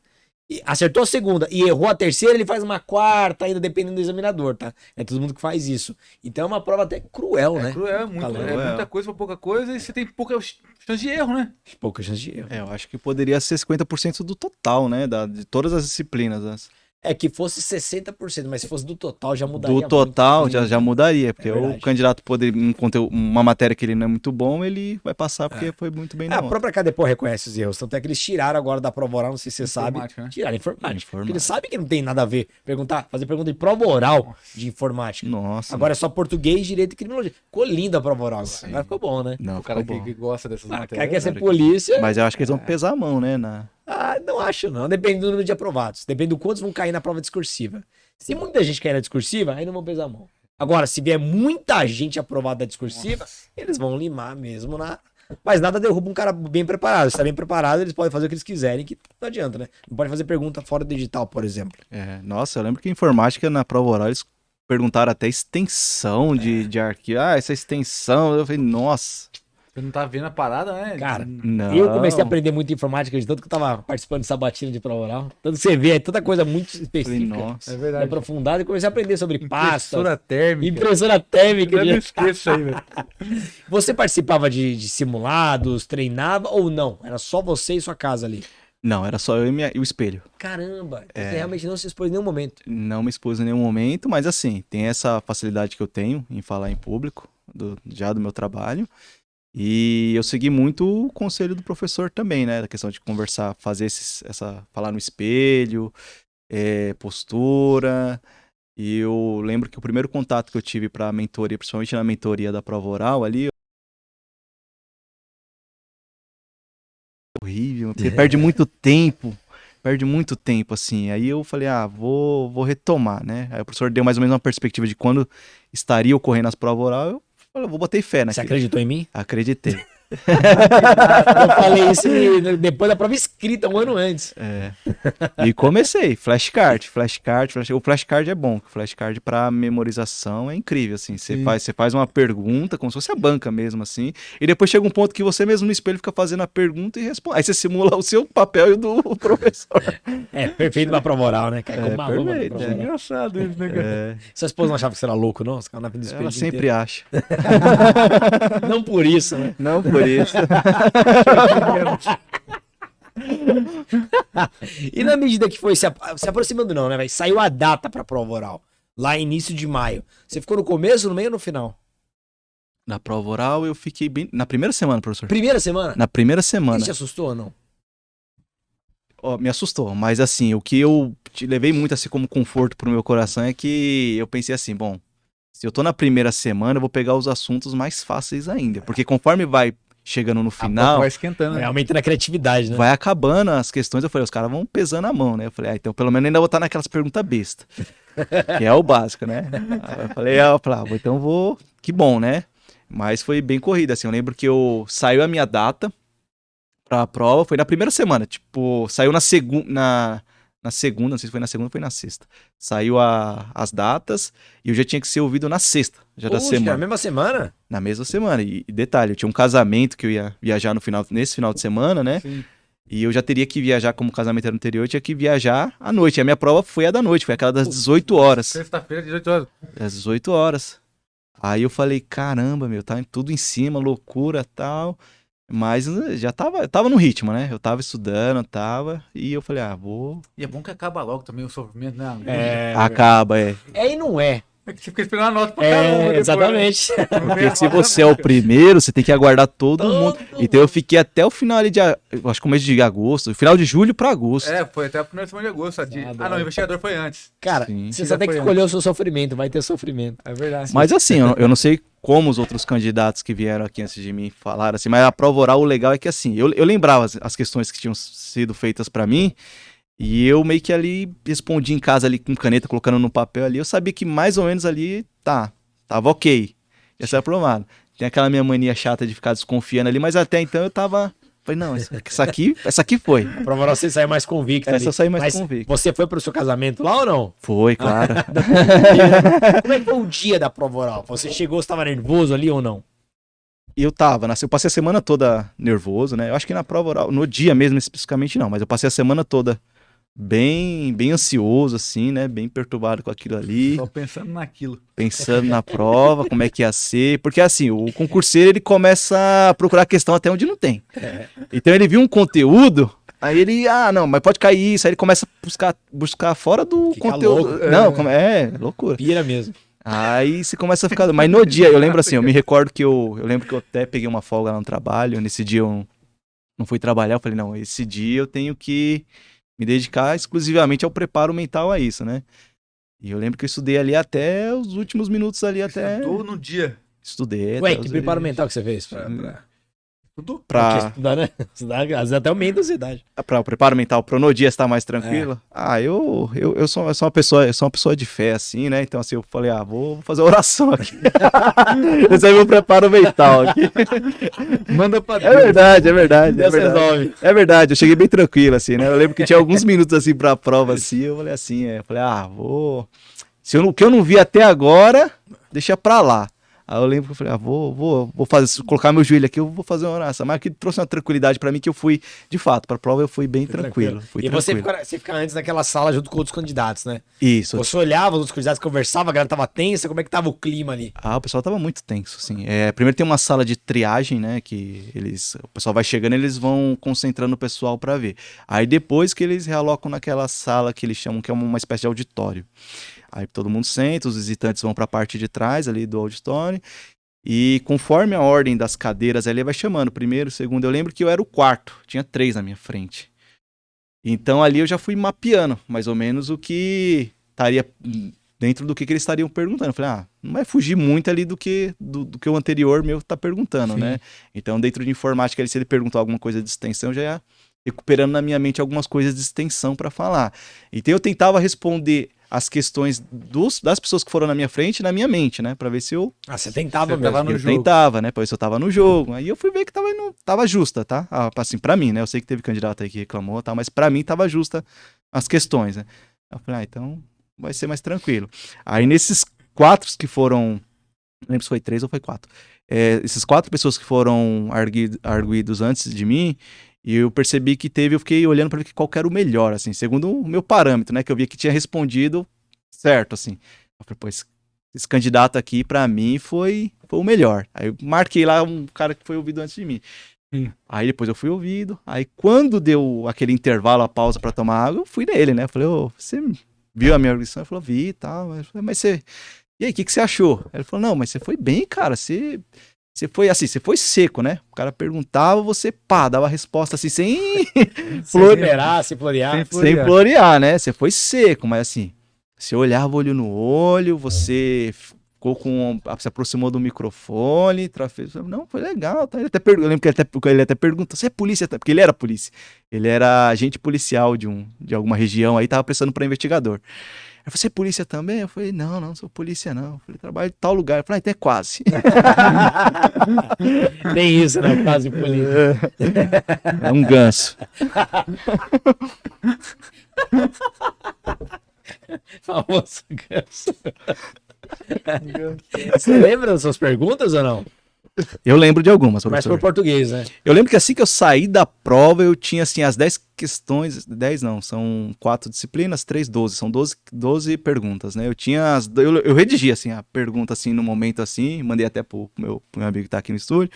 S1: e acertou a segunda e errou a terceira, ele faz uma quarta ainda, dependendo do examinador, tá? É todo mundo que faz isso. Então é uma prova até cruel, né?
S3: Cruel, é
S1: Galera,
S3: muita coisa pra pouca coisa e você tem pouca chance de erro, né?
S1: Pouca chance de erro.
S2: É, eu acho que poderia ser 50% do total, né? De todas as disciplinas. Né?
S1: É que fosse 60%, mas se fosse do total já mudaria
S2: Do total
S1: muito.
S2: já mudaria, porque
S1: É
S2: o
S1: verdade.
S2: candidato poder uma matéria que ele não é muito bom, ele vai passar porque foi muito bem na
S1: A
S2: outra.
S1: própria Cadepol reconhece os erros, tanto é que eles tiraram agora da prova oral, não sei se você sabe,
S3: Informática, né?
S1: tiraram informática.
S2: Informática.
S1: Porque eles sabem que não tem nada a ver. Fazer pergunta de prova oral de informática.
S2: Nossa.
S1: Agora é só português, direito e criminologia. Ficou linda a prova oral agora. Agora ficou bom, né?
S2: Não,
S3: O cara
S2: ficou
S3: que,
S2: bom.
S3: que gosta dessas
S1: O cara
S3: matérias.
S1: quer ser
S2: cara,
S1: polícia.
S2: Mas eu acho que eles vão pesar a mão, né?
S1: Ah, não acho não. Depende do número de aprovados. Depende do quantos vão cair na prova discursiva. Se muita gente cair na discursiva, aí não vão pesar a mão. Agora, se vier muita gente aprovada da discursiva, eles vão limar mesmo na... Mas nada derruba um cara bem preparado. Se tá bem preparado, eles podem fazer o que eles quiserem, que não adianta, né? Não pode fazer pergunta fora do edital, por exemplo.
S2: É, nossa, eu lembro que em informática, na prova oral, eles perguntaram até extensão de arquivo. Ah, essa extensão. Eu falei, nossa.
S3: Você não tá vendo a parada, né?
S1: Cara,
S2: Não.
S1: eu comecei a aprender muito informática de tanto que eu tava participando de sabatina de prova oral. Tanto você vê, é tanta coisa muito
S2: Falei,
S1: específica.
S2: nossa.
S3: É
S1: E
S3: verdade.
S1: aprofundada e comecei a aprender sobre pasta,
S3: Impressora térmica.
S1: impressora térmica.
S3: Eu não esqueço isso aí, velho.
S1: Você participava de simulados, treinava ou não? Era só você e sua casa ali?
S2: Não, era só eu e o espelho.
S1: Caramba, você realmente não se expôs em nenhum momento.
S2: Não me expus em nenhum momento, mas assim, tem essa facilidade que eu tenho em falar em público, já do meu trabalho. E eu segui muito o conselho do professor também, né? Da questão de conversar, fazer falar no espelho, postura. E eu lembro que o primeiro contato que eu tive para a mentoria, principalmente na mentoria da prova oral ali, horrível, porque perde muito tempo, assim. Aí eu falei, vou retomar, né? Aí o professor deu mais ou menos uma perspectiva de quando estaria ocorrendo as provas oral, eu falei, vou botar fé
S1: Você
S2: naquilo.
S1: acreditou em mim?
S2: Acreditei.
S1: Eu falei isso depois da prova escrita, um ano antes.
S2: E comecei, flashcard. O flashcard é bom, o flashcard para memorização é incrível, assim. Você faz uma pergunta, como se fosse a banca mesmo, assim, e depois chega um ponto que você mesmo no espelho fica fazendo a pergunta e responde. Aí você simula o seu papel e o do professor.
S1: É, perfeito pra prova oral, né? Cai como uma luva pra
S2: perfeito,
S1: prova
S3: É
S1: oral.
S3: engraçado isso, né, cara?
S1: Sua esposa não achava que você era louco, não? Você ficava na frente do espelho
S2: Ela
S1: o dia
S2: sempre acha.
S1: inteiro. Não por isso, né?
S2: Não por isso.
S1: E na medida que foi se aproximando, não, né, velho? Saiu a data pra prova oral. Lá início de maio. Você ficou no começo, no meio ou no final?
S2: Na prova oral eu fiquei bem... Na primeira semana, professor.
S1: Primeira semana?
S2: Na primeira
S1: Isso
S2: semana.
S1: te assustou ou não?
S2: Ó, me assustou, mas assim, o que eu te levei muito assim como conforto pro meu coração é que eu pensei assim, bom, se eu tô na primeira semana, eu vou pegar os assuntos mais fáceis ainda, porque conforme vai chegando no final,
S3: Vai esquentando, né?
S1: É, aumenta na criatividade, né?
S2: vai acabando as questões, eu falei, os caras vão pesando a mão, né? Eu falei, então pelo menos ainda vou estar naquelas perguntas bestas, que é o básico, né? Aí eu falei, então vou, que bom, né? Mas foi bem corrida, assim, eu lembro que saiu a minha data pra prova, foi na primeira semana, tipo, saiu na segunda, não sei se foi na segunda ou foi na sexta. Saiu as datas e eu já tinha que ser ouvido na sexta, já da
S1: Puxa,
S2: semana.
S1: na mesma semana?
S2: Na mesma semana. E detalhe, eu tinha um casamento que eu ia viajar nesse final de semana, né?
S3: Sim.
S2: E eu já teria que viajar, como o casamento era no interior, eu tinha que viajar à noite. A minha prova foi a da noite, foi aquela das 18 horas.
S3: Sexta-feira, 18 horas.
S2: Às 18 horas. Aí eu falei, caramba, meu, tá tudo em cima, loucura e tal. Mas já tava no ritmo, né? Eu tava estudando, e eu falei, vou...
S3: E é bom que acaba logo também o sofrimento, né?
S2: Acaba, é.
S1: É e não é.
S3: É que você fica esperando a nota pra caramba. depois, né?
S1: Exatamente.
S2: Porque se você é o primeiro, você tem que aguardar todo mundo. Então eu fiquei até o final ali eu acho que começo de agosto, final de julho pra agosto.
S3: Foi até a primeira semana de agosto. Não, o investigador foi antes.
S1: Cara,
S2: Sim.
S1: você só tem que escolher o seu sofrimento, vai ter sofrimento.
S3: É verdade.
S2: Mas assim, eu não sei como os outros candidatos que vieram aqui antes de mim falaram assim, mas a prova oral, o legal é que assim, eu lembrava as questões que tinham sido feitas pra mim, e eu meio que ali respondi em casa ali com caneta, colocando no papel ali, eu sabia que mais ou menos ali, tava ok, ia ser aprovado. Tem aquela minha mania chata de ficar desconfiando ali, mas até então eu tava... Falei, não, essa aqui foi.
S1: A prova oral você sai mais convicto.
S2: Essa eu saí mais
S1: Mas
S2: convicto.
S1: você foi pro seu casamento lá ou não?
S2: Foi, claro.
S1: Como é que foi o dia da prova oral? Você chegou, você tava nervoso ali ou não?
S2: Eu passei a semana toda nervoso, né? Eu acho que na prova oral, no dia mesmo especificamente não, mas eu passei a semana toda bem ansioso, assim, né? Bem perturbado com aquilo ali.
S3: Só pensando naquilo.
S2: Pensando na prova, como é que ia ser. Porque assim, o concurseiro, ele começa a procurar questão até onde não tem. Então ele viu um conteúdo, aí ele, não, mas pode cair isso. Aí ele começa a buscar fora do
S1: Fica
S2: conteúdo.
S1: louco.
S2: Não, é loucura.
S1: Pira mesmo.
S2: Aí você começa a ficar... Mas no dia, eu lembro assim, eu me recordo que eu lembro que eu até peguei uma folga lá no trabalho. Nesse dia eu não fui trabalhar. Eu falei, não, esse dia eu tenho que me dedicar exclusivamente ao preparo mental a isso, né? E eu lembro que eu estudei ali até os últimos minutos ali, até...
S3: Estudou no dia.
S2: Estudei.
S1: Ué,
S2: até
S1: que
S2: os-
S1: preparo mental que você fez?
S3: Estudou.
S1: Porque estudar, né? Estudar, às vezes até aumenta a ansiedade.
S2: Pra o preparo mental, pro no dia estar mais tranquilo. Eu sou uma pessoa de fé, assim, né? Então, assim, eu falei, vou fazer oração aqui. Esse aí é meu preparo mental aqui.
S3: Manda pra
S2: É verdade, é verdade.
S1: Deus resolve.
S2: É verdade, eu cheguei bem tranquilo, assim, né? Eu lembro que tinha alguns minutos, assim, pra prova, assim, eu falei assim, eu falei, vou... O que eu não vi até agora, deixa pra lá. Aí eu lembro que eu falei, vou fazer, colocar meu joelho aqui, eu vou fazer uma oração. Mas que trouxe uma tranquilidade pra mim, que eu fui, de fato, pra prova eu fui bem tranquilo. Fui
S1: E você
S2: tranquilo.
S1: você fica antes naquela sala junto com outros candidatos, né?
S2: Isso.
S1: Você olhava, os outros candidatos conversavam, a galera tava tensa, como é que tava o clima ali?
S2: O pessoal tava muito tenso, assim. Primeiro tem uma sala de triagem, né, que o pessoal vai chegando, eles vão concentrando o pessoal pra ver. Aí depois que eles realocam naquela sala que eles chamam, que é uma espécie de auditório. Aí todo mundo senta, os visitantes vão pra parte de trás ali do auditório. E conforme a ordem das cadeiras, ele vai chamando, primeiro, segundo. Eu lembro que eu era o quarto, tinha 3 na minha frente. Então ali eu já fui mapeando, mais ou menos, o que estaria dentro do que eles estariam perguntando. Eu falei, não vai fugir muito ali do que o anterior meu tá perguntando,
S3: Sim.
S2: né? Então dentro de informática, se ele perguntou alguma coisa de extensão, eu já ia recuperando na minha mente algumas coisas de extensão para falar. Então eu tentava responder as questões das pessoas que foram na minha frente na minha mente, né? Pra ver se eu...
S1: Você tentava
S3: Você
S1: mesmo.
S3: tava no
S2: eu
S3: jogo.
S2: tentava, né? Pra ver se eu tava no jogo. Aí eu fui ver que tava justa, tá? Assim, pra mim, né? Eu sei que teve candidato aí que reclamou, tá? Mas pra mim tava justa as questões, né? Eu falei, então vai ser mais tranquilo. Aí nesses 4 que foram... Não lembro se foi 3 ou foi 4. Esses 4 pessoas que foram arguidos antes de mim, e eu percebi que eu fiquei olhando pra ver qual que era o melhor, assim, segundo o meu parâmetro, né? Que eu vi que tinha respondido certo, assim. Eu falei, pô, esse candidato aqui, pra mim, foi o melhor. Aí eu marquei lá um cara que foi ouvido antes de mim. Aí depois eu fui ouvido. Aí quando deu aquele intervalo, a pausa pra tomar água, eu fui nele, né? Eu falei, você viu a minha arguição? Ele falou, vi e tal. Eu falei, mas você... E aí, o que você achou? Ele falou, não, mas você foi bem, cara, você foi assim, você foi seco, né? O cara perguntava, você dava a resposta assim, sem
S1: Florear, se florear.
S2: sem florear, né? Você foi seco, mas assim, você olhava olho no olho, você ficou se aproximou do microfone, não, foi legal, tá? Eu lembro que ele até perguntou, você é polícia? Porque ele era polícia. Ele era agente policial de alguma região aí, tava prestando pra investigador. Aí você é polícia também? Eu falei, não sou polícia não. Eu falei, trabalho em tal lugar. Eu falei, então é quase.
S1: Nem isso, né? Quase polícia.
S2: É um ganso.
S1: Famoso ganso. Você lembra das suas perguntas ou não?
S2: Eu lembro de algumas,
S1: Mas
S2: professor.
S1: por português, né?
S2: Eu lembro que assim que eu saí da prova, eu tinha assim as 10 questões, 10 não, são 4 disciplinas, 3, 12, são 12 perguntas, né? Eu tinha eu redigi assim a pergunta assim no momento assim, mandei até pro meu amigo que tá aqui no estúdio.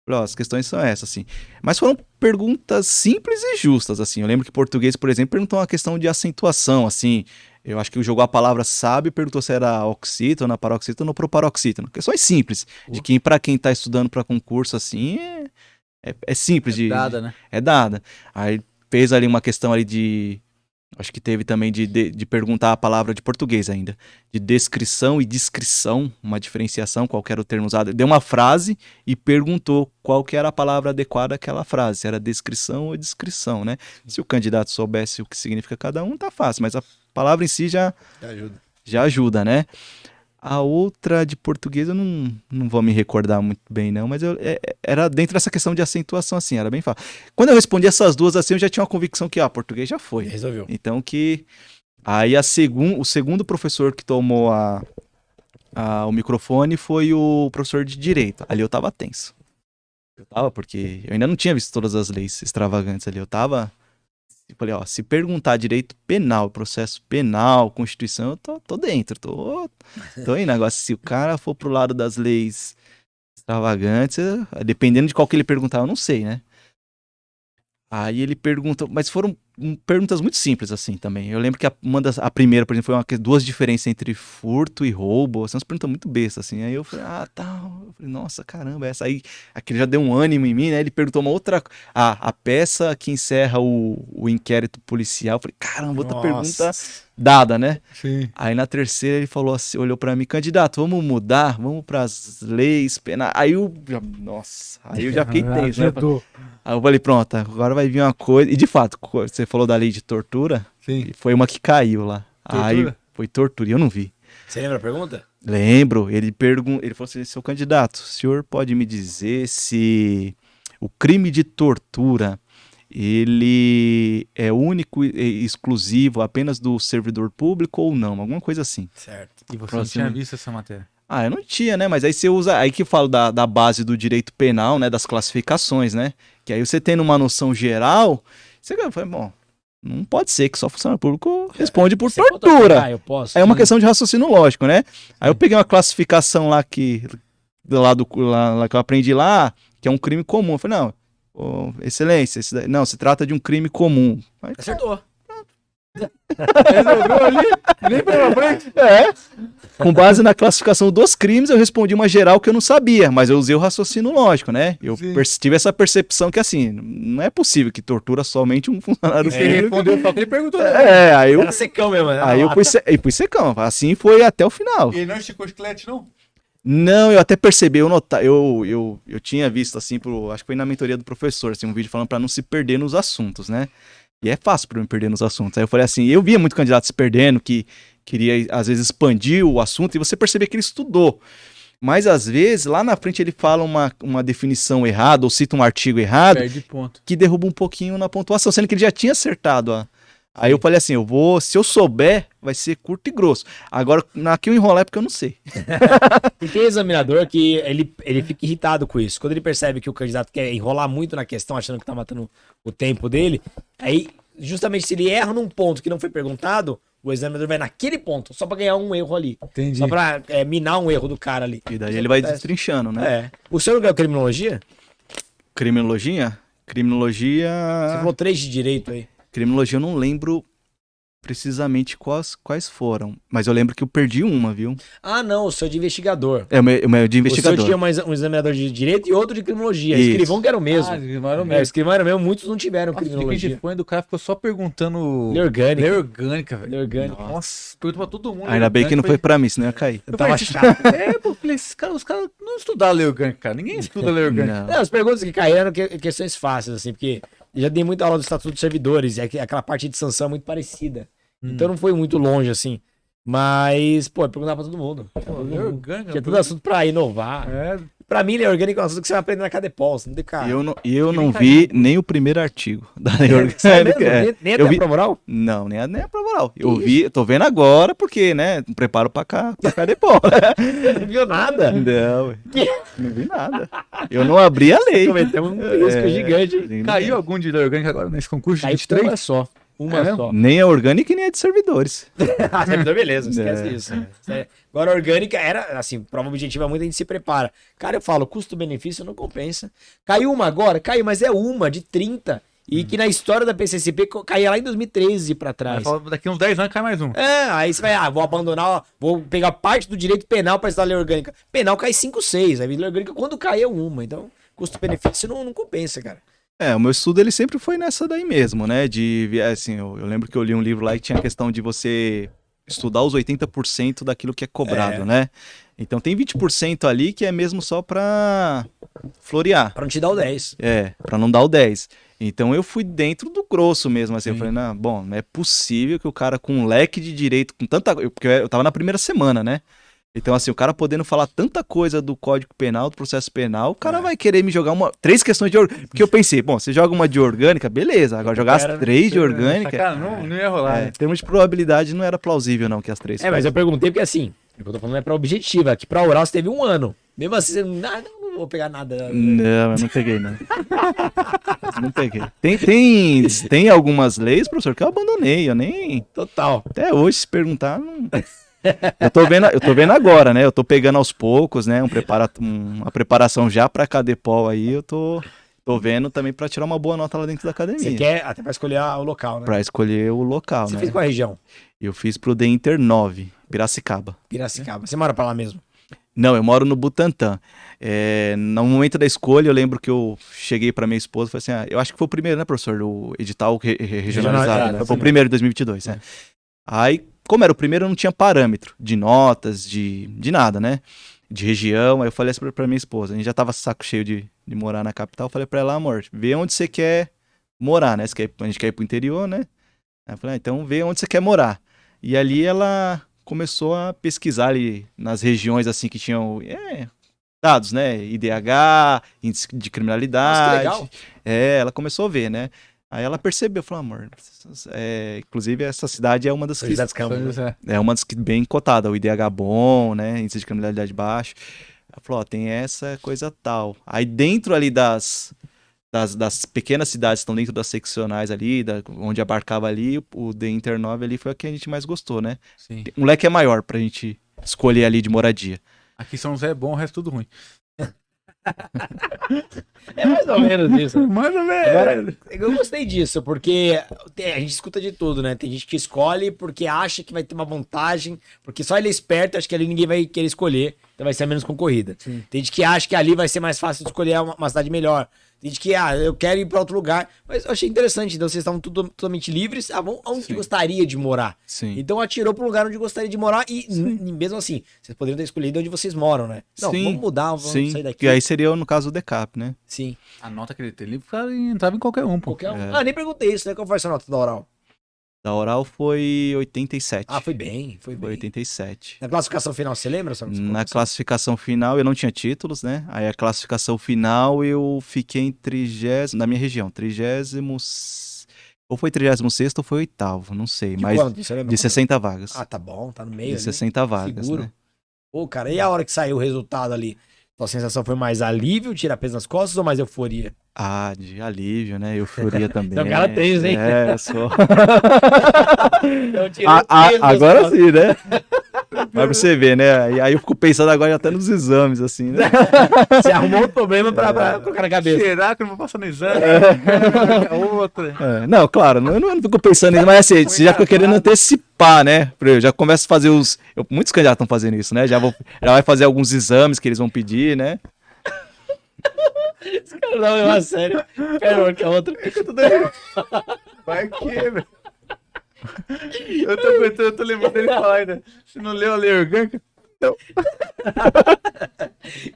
S2: Falei, ó, as questões são essas assim. Mas foram perguntas simples e justas assim. Eu lembro que português, por exemplo, perguntou uma questão de acentuação assim. Eu acho que jogou a palavra sabe e perguntou se era oxítona, paroxítona ou proparoxítona. Questões simples, de que para quem tá estudando para concurso assim, é simples de
S3: Dada, né?
S2: é dada. Aí fez ali uma questão ali de. Acho que teve também de perguntar a palavra de português ainda. De descrição e descrição, uma diferenciação, qual que era o termo usado. Deu uma frase e perguntou qual que era a palavra adequada àquela frase. Se era descrição ou descrição, né? Se o candidato soubesse o que significa cada um, tá fácil. Mas a palavra em si já ajuda, né? A outra de português eu não vou me recordar muito bem, não, mas era dentro dessa questão de acentuação, assim, era bem fácil. Quando eu respondi essas duas assim, eu já tinha uma convicção que, português já foi.
S1: Resolveu.
S2: Então que... Aí o segundo professor que tomou o microfone foi o professor de Direito. Ali eu tava tenso. Porque eu ainda não tinha visto todas as leis extravagantes ali. Eu falei, se perguntar direito penal, processo penal, Constituição, eu tô dentro, tô indo. Agora, se o cara for pro lado das leis extravagantes, dependendo de qual que ele perguntar, eu não sei, né? Aí ele pergunta, mas foram perguntas muito simples, assim, também. Eu lembro que a primeira, por exemplo, foi duas diferenças entre furto e roubo, assim, umas perguntas muito bestas, assim. Aí eu falei, tá. Eu falei, nossa, caramba, essa aí, aquele já deu um ânimo em mim, né? Ele perguntou uma outra, a peça que encerra o inquérito policial. Eu falei, caramba, outra pergunta dada, né?
S3: Sim.
S2: Aí na terceira ele falou assim, olhou pra mim, candidato, vamos mudar, vamos pras leis penais. Aí eu já fiquei tenso, né? Aí eu falei, pronto, agora vai vir uma coisa. E de fato, você falou da lei de tortura,
S3: Sim.
S2: foi uma que caiu lá.
S3: Tortura?
S2: Aí foi tortura, e eu não vi.
S1: Você lembra a pergunta?
S2: Lembro, ele falou assim, seu candidato, o senhor pode me dizer se o crime de tortura, ele é único e exclusivo apenas do servidor público ou não? Alguma coisa assim.
S1: Certo.
S3: E você não tinha visto essa matéria?
S2: Eu não tinha, né? Mas aí você usa. Aí que falo da base do direito penal, né? Das classificações, né? Que aí você tendo uma noção geral, você fala, bom, não pode ser que só funcionário público responde por tortura.
S1: Eu posso.
S2: É uma questão de raciocínio lógico, né? Aí eu peguei uma classificação lá que eu aprendi lá, que é um crime comum. Eu falei, não, excelência, não, se trata de um crime comum. Aí,
S1: Acertou.
S3: Resolveu ali? Nem pra frente?
S2: Com base na classificação dos crimes, eu respondi uma geral que eu não sabia, mas eu usei o raciocínio lógico, né? Eu tive essa percepção que, assim, não é possível que tortura somente um funcionário
S3: Você
S2: público.
S3: respondeu só que ele perguntou.
S2: Aí eu...
S1: Era secão mesmo, né?
S2: Aí eu fui secão. Assim foi até o final.
S3: E ele não esticou o esqueleto, não?
S2: Não, eu até percebi, eu tinha visto, assim, acho que foi na mentoria do professor, assim, um vídeo falando pra não se perder nos assuntos, né? E é fácil pra eu me perder nos assuntos. Aí eu falei assim, eu via muito candidato se perdendo, que queria, às vezes, expandir o assunto, e você percebia que ele estudou. Mas, às vezes, lá na frente ele fala uma definição errada, ou cita um artigo errado,
S3: Perde ponto.
S2: que derruba um pouquinho na pontuação, sendo que ele já tinha acertado. Aí eu falei assim, se eu souber, vai ser curto e grosso. Agora, aqui eu enrolar é porque eu não sei.
S1: E tem examinador que ele fica irritado com isso. Quando ele percebe que o candidato quer enrolar muito na questão, achando que tá matando o tempo dele, aí, justamente, se ele erra num ponto que não foi perguntado, o examinador vai naquele ponto, só pra ganhar um erro ali.
S3: Entendi.
S1: Só pra minar um erro do cara ali.
S2: E daí ele vai destrinchando, né?
S1: O senhor não ganhou criminologia?
S2: Criminologia?
S1: Você falou 3 de direito aí.
S2: Criminologia eu não lembro precisamente quais foram, mas eu lembro que eu perdi uma, viu?
S1: Ah, não, o seu de investigador.
S2: É o meu de
S1: O
S2: investigador.
S1: senhor tinha um examinador de direito e outro de criminologia.
S2: Isso.
S1: Escrivão que era o mesmo.
S3: Escrivão
S1: O escrivão era o mesmo, muitos não tiveram
S3: Nossa,
S1: criminologia.
S3: que foi do cara ficou só perguntando.
S1: Lei orgânica.
S3: Lei orgânica, velho.
S1: Lei orgânica.
S3: Nossa, perguntou pra todo mundo.
S2: Ainda bem que não foi pra mim, senão eu ia cair.
S1: Eu tava chato.
S3: Pô, falei, os caras não estudaram lei orgânica, cara. Ninguém estuda lei orgânica.
S2: Não.
S1: Não, as perguntas que caíram eram questões fáceis, assim, porque já dei muita aula do Estatuto dos Servidores, e aquela parte de sanção é muito parecida. Então não foi muito longe, assim. Mas, pô, perguntar pra todo mundo.
S3: Lei orgânica.
S1: Tinha todo assunto pra inovar. Pra mim, lei orgânica é um assunto que você vai aprender na Cadepol. Você não tem cara.
S2: Eu não vi nem o primeiro artigo da lei
S1: Sério
S2: orgânica.
S1: mesmo? Nem até a prova oral?
S2: Não, nem a prova oral. Tô vendo agora porque, né, preparo pra cá depois.
S1: Não viu nada?
S2: Não, não vi nada. Eu não abri a lei.
S1: Cometemos um risco gigante. Hein?
S3: Caiu algum de lei orgânica agora nesse concurso de
S1: Caiu
S3: 23?
S1: uma só. Uma
S3: É
S1: só.
S2: Nem a orgânica e nem a de servidores.
S1: Ah, servidor, beleza, não esquece
S2: É.
S1: disso. Agora, a orgânica era, assim, prova objetiva, muita gente se prepara. Cara, eu falo, custo-benefício não compensa. Caiu uma agora? Caiu, mas é uma de 30. E que na história da PCCP caía lá em 2013 pra trás.
S3: Daqui uns 10 anos cai mais um.
S1: Aí você vai, vou abandonar, ó, vou pegar parte do direito penal pra estudar lei orgânica. Penal cai 5, 6. A lei orgânica, quando cai, é uma. Então, custo-benefício não compensa, cara.
S2: O meu estudo ele sempre foi nessa daí mesmo, né? Assim, eu lembro que eu li um livro lá que tinha a questão de você estudar os 80% daquilo que é cobrado, né? Então tem 20% ali que é mesmo só pra florear.
S1: Pra não te dar o 10.
S2: Pra não dar o 10. Então eu fui dentro do grosso mesmo, assim. Eu falei, não é possível que o cara com um leque de direito, com tanta... Porque eu tava na primeira semana, né? Então, assim, o cara podendo falar tanta coisa do Código Penal, do processo penal, o cara vai querer me jogar 3 questões de orgânica. Porque eu pensei, você joga uma de orgânica, beleza. Agora jogar as 3 de orgânica...
S3: Cara, não ia rolar.
S2: Em termos de probabilidade, não era plausível, não, que as 3
S1: Mas eu perguntei porque, assim, o que eu tô falando é pra objetiva. Que pra oral você teve 1 ano. Mesmo assim, você não vou pegar nada.
S2: Não, eu não peguei, não. Não peguei. Tem algumas leis, professor, que eu abandonei. Eu nem...
S1: Total.
S2: Até hoje, se perguntar, não... Eu tô vendo agora, né? Eu tô pegando aos poucos, né? Uma preparação já pra Cadepol aí, eu tô vendo também pra tirar uma boa nota lá dentro da academia.
S1: Você quer até pra escolher o local, né?
S2: Pra escolher o local,
S1: Você
S2: né?
S1: fez qual a região?
S2: Eu fiz pro The Inter 9, Piracicaba.
S1: Piracicaba. Você mora pra lá mesmo?
S2: Não, eu moro no Butantã. No momento da escolha, eu lembro que eu cheguei pra minha esposa e falei assim, eu acho que foi o primeiro, né, professor? O edital regionalizado, né? Foi o primeiro de 2022, né? Aí, como era o primeiro, eu não tinha parâmetro de notas, de nada, né? De região. Aí eu falei assim pra minha esposa, a gente já tava saco cheio de morar na capital. Eu falei pra ela, amor, vê onde você quer morar, né? A gente quer ir pro interior, né? Aí eu falei, então vê onde você quer morar. E ali ela começou a pesquisar ali nas regiões assim que tinham dados, né? IDH, índice de criminalidade.
S1: Nossa, que legal.
S2: Ela começou a ver, né? Aí ela percebeu, falou, amor, inclusive essa cidade é uma das que... É uma das que bem cotada, o IDH bom, né, índice de criminalidade baixo. Ela falou, tem essa coisa tal. Aí dentro ali das pequenas cidades que estão dentro das seccionais ali, onde abarcava ali, o The Inter 9 ali foi a que a gente mais gostou, né?
S3: Sim.
S2: O leque é maior pra gente escolher ali de moradia.
S3: Aqui São José é bom, o resto tudo ruim.
S1: É mais ou menos isso.
S3: Mais ou menos.
S1: Agora, eu gostei disso, porque a gente escuta de tudo, né? Tem gente que escolhe porque acha que vai ter uma vantagem, porque só ele é esperto, acho que ali ninguém vai querer escolher, então vai ser menos concorrida.
S3: Sim.
S1: Tem gente que acha que ali vai ser mais fácil de escolher uma cidade melhor. Tem gente que, eu quero ir pra outro lugar. Mas eu achei interessante, então vocês estavam totalmente livres. Vão onde gostaria de morar.
S2: Sim.
S1: Então atirou pra um lugar onde gostaria de morar e mesmo assim, vocês poderiam ter escolhido onde vocês moram, né? Não,
S2: Sim.
S1: vamos mudar, vamos sair daqui.
S2: E aí seria, no caso, o DECAP, né?
S1: Sim.
S3: A nota que ele teve, ele entrava em qualquer um, pô.
S1: Qualquer um. Nem perguntei isso, né? Qual foi a sua nota da oral?
S2: Da oral foi 87.
S1: Foi bem, foi
S2: Foi
S1: bem.
S2: 87.
S1: Na classificação final, você lembra?
S2: Na classificação final eu não tinha títulos, né? Aí a classificação final eu fiquei em 30º, na minha região, 30º, ou foi 36º ou foi 8º, não sei,
S1: De
S2: mas
S1: quanto? Você lembra
S2: de
S1: quanto?
S2: 60 vagas.
S1: Tá bom, tá no meio
S2: De
S1: ali.
S2: 60 vagas,
S1: Seguro.
S2: né?
S1: Pô, cara, e a hora que saiu o resultado ali? Sua sensação foi mais alívio, tirar peso nas costas ou mais euforia?
S2: De alívio, né? Euforia também.
S1: Então, cara, tem, hein?
S2: Eu sou.
S1: Eu tirei o peso das
S2: Agora
S1: costas.
S2: sim, né? Mas pra você ver, né? E aí eu fico pensando agora até nos exames, assim, né?
S1: Você arrumou um problema pra colocar na cabeça.
S3: Será que eu não vou passar no exame? Outra.
S2: Não, claro, eu não fico pensando nisso, mas assim, você já fica querendo antecipar, né? Eu já começo a fazer muitos candidatos estão fazendo isso, né? Já vai fazer alguns exames que eles vão pedir, né?
S1: Esse cara não é uma sério. Pior que a outra.
S3: Vai que, velho. Eu tô lembrando dele falar ainda. Você não leu a lei orgânica? Não.